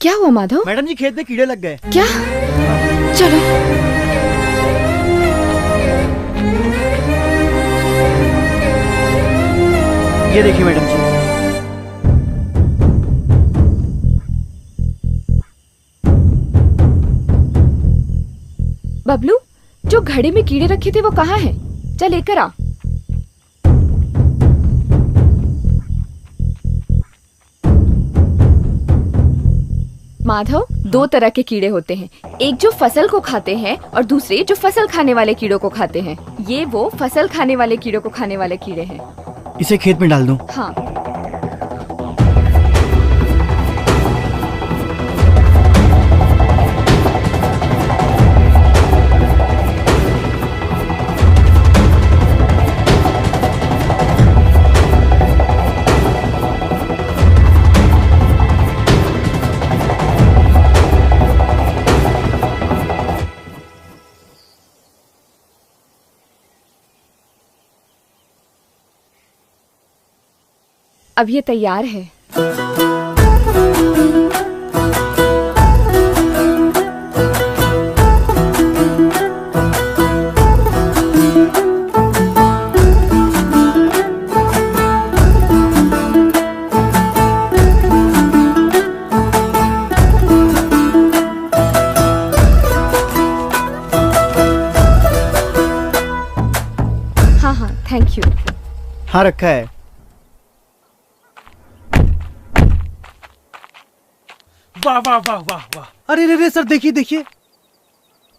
क्या हुआ माधव? मैडम जी, खेत में कीड़े लग गए। क्या? चलो। ये देखिए मैडम जी। बबलू, जो घड़े में कीड़े रखे थे वो कहाँ हैं? चल लेकर आ। माधव, दो तरह के कीड़े होते हैं, एक जो फसल को खाते हैं और दूसरे जो फसल खाने वाले कीड़ों को खाते हैं। ये वो फसल खाने वाले कीड़ों को खाने वाले कीड़े हैं। इसे खेत में डाल दूं? हाँ। अब ये तैयार है। हाँ हाँ, थैंक यू। हाँ रखा है। वाह वाह वाह वाह वाह। अरे रे रे सर, देखिए देखिए,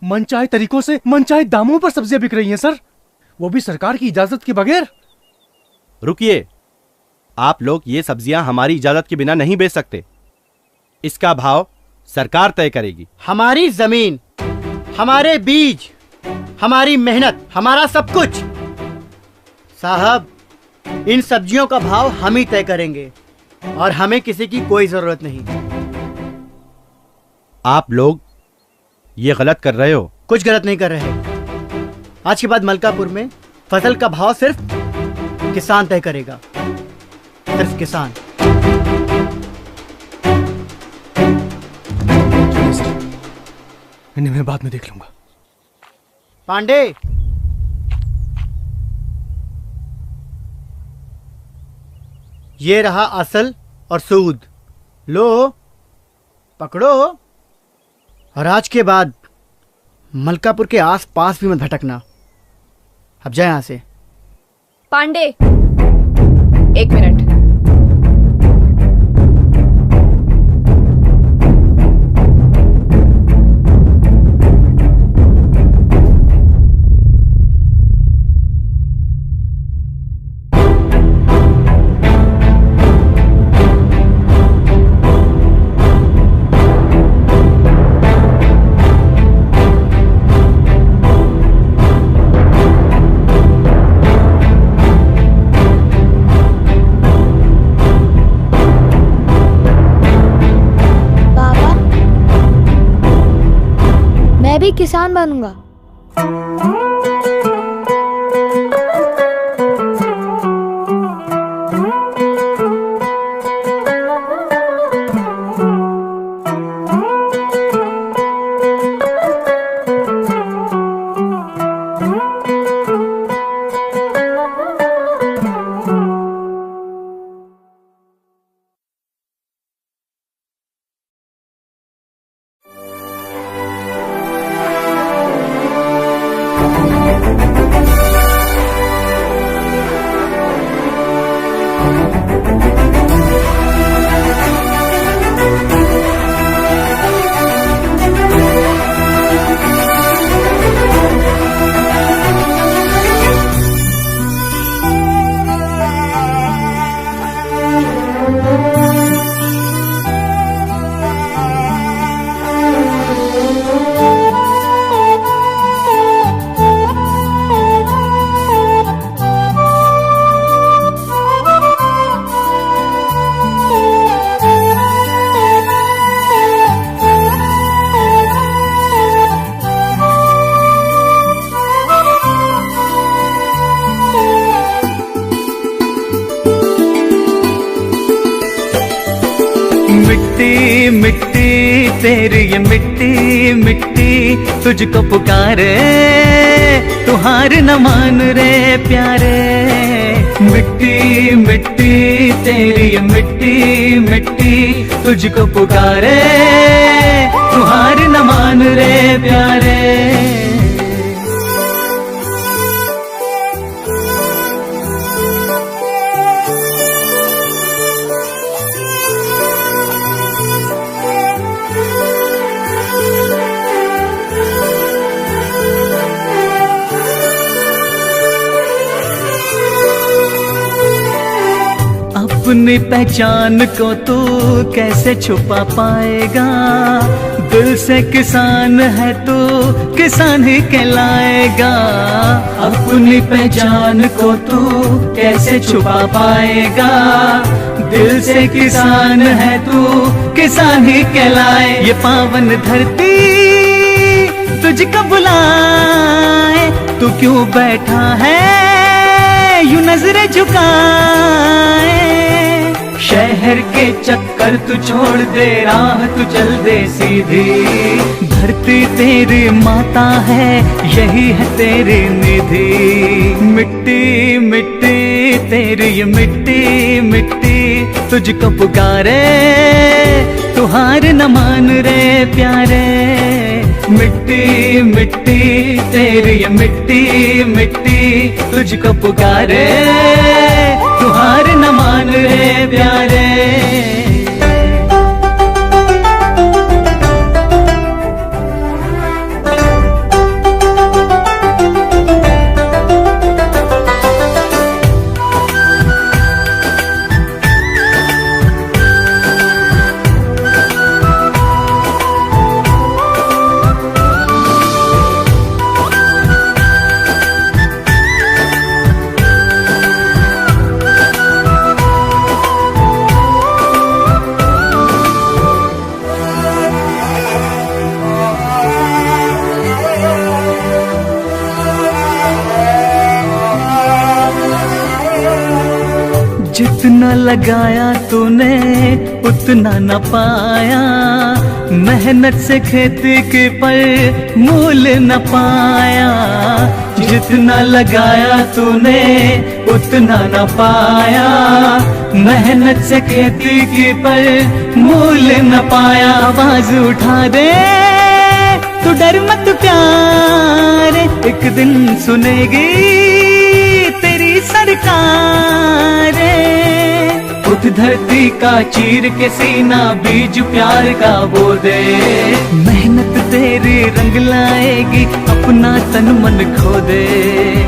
मनचाहे तरीकों से मनचाहे दामों पर सब्जियां बिक रही हैं सर, वो भी सरकार की इजाजत के बगैर। रुकिए, आप लोग ये सब्जियां हमारी इजाजत के बिना नहीं बेच सकते। इसका भाव सरकार तय करेगी। हमारी जमीन, हमारे बीज, हमारी मेहनत, हमारा सब कुछ। साहब, इन सब्जियों का भाव हम ही तय करेंगे और हमें किसी की कोई जरूरत नहीं। आप लोग ये गलत कर रहे हो। कुछ गलत नहीं कर रहे। आज के बाद मलकापुर में फसल का भाव सिर्फ किसान तय करेगा, सिर्फ किसान। इन्हें मैं बाद में देख लूंगा। पांडे, ये रहा असल और सूद, लो पकड़ो। और आज के बाद मलकापुर के आस पास भी मत भटकना। अब जाए यहां से। पांडे, एक मिनट। मैं भी किसान बनूंगा। मिट्टी मिट्टी तेरी ये मिट्टी मिट्टी तुझको पुकारे, तू हार न मान रे प्यारे। मिट्टी मिट्टी तेरी ये मिट्टी मिट्टी तुझको पुकारे, तू हार न मान रे प्यारे। अपनी पहचान को तू कैसे छुपा पाएगा, दिल से किसान है तू किसान ही कहलाएगा। अपनी पहचान को तू कैसे छुपा पाएगा, दिल से किसान है तू किसान ही कहलाए। ये पावन धरती तुझको बुलाए, तू क्यों बैठा है यूं नजरें झुकाए। शहर के चक्कर तू छोड़ दे, राह तू चल दे सीधी। धरती तेरी माता है, यही है तेरी निधि। मिट्टी मिट्टी तेरी ये मिट्टी मिट्टी तुझको पुकारे, तू हार न मान रे प्यारे। मिट्टी मिट्टी तेरी ये मिट्टी मिट्टी तुझको पुकारे, जितना लगाया तूने उतना न पाया, मेहनत से खेती के पर मूल न पाया। जितना लगाया तूने उतना न पाया, मेहनत से खेती के पर मूल न पाया। आवाज उठा दे तू डर मत प्यार, एक दिन सुनेगी तेरी सरकार। उठ धरती का चीर के सीना, बीज प्यार का बो दे। मेहनत तेरी रंग लाएगी, अपना तन मन खो दे।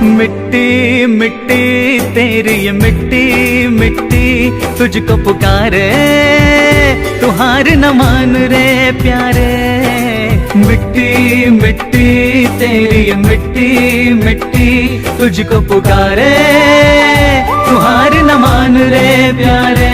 मिट्टी मिट्टी तेरी ये मिट्टी मिट्टी तुझको पुकारे, तू हार न मान रे प्यारे। मिट्टी मिट्टी तेरी ये मिट्टी मिट्टी तुझको पुकारे, तू हार न मान रे प्यारे।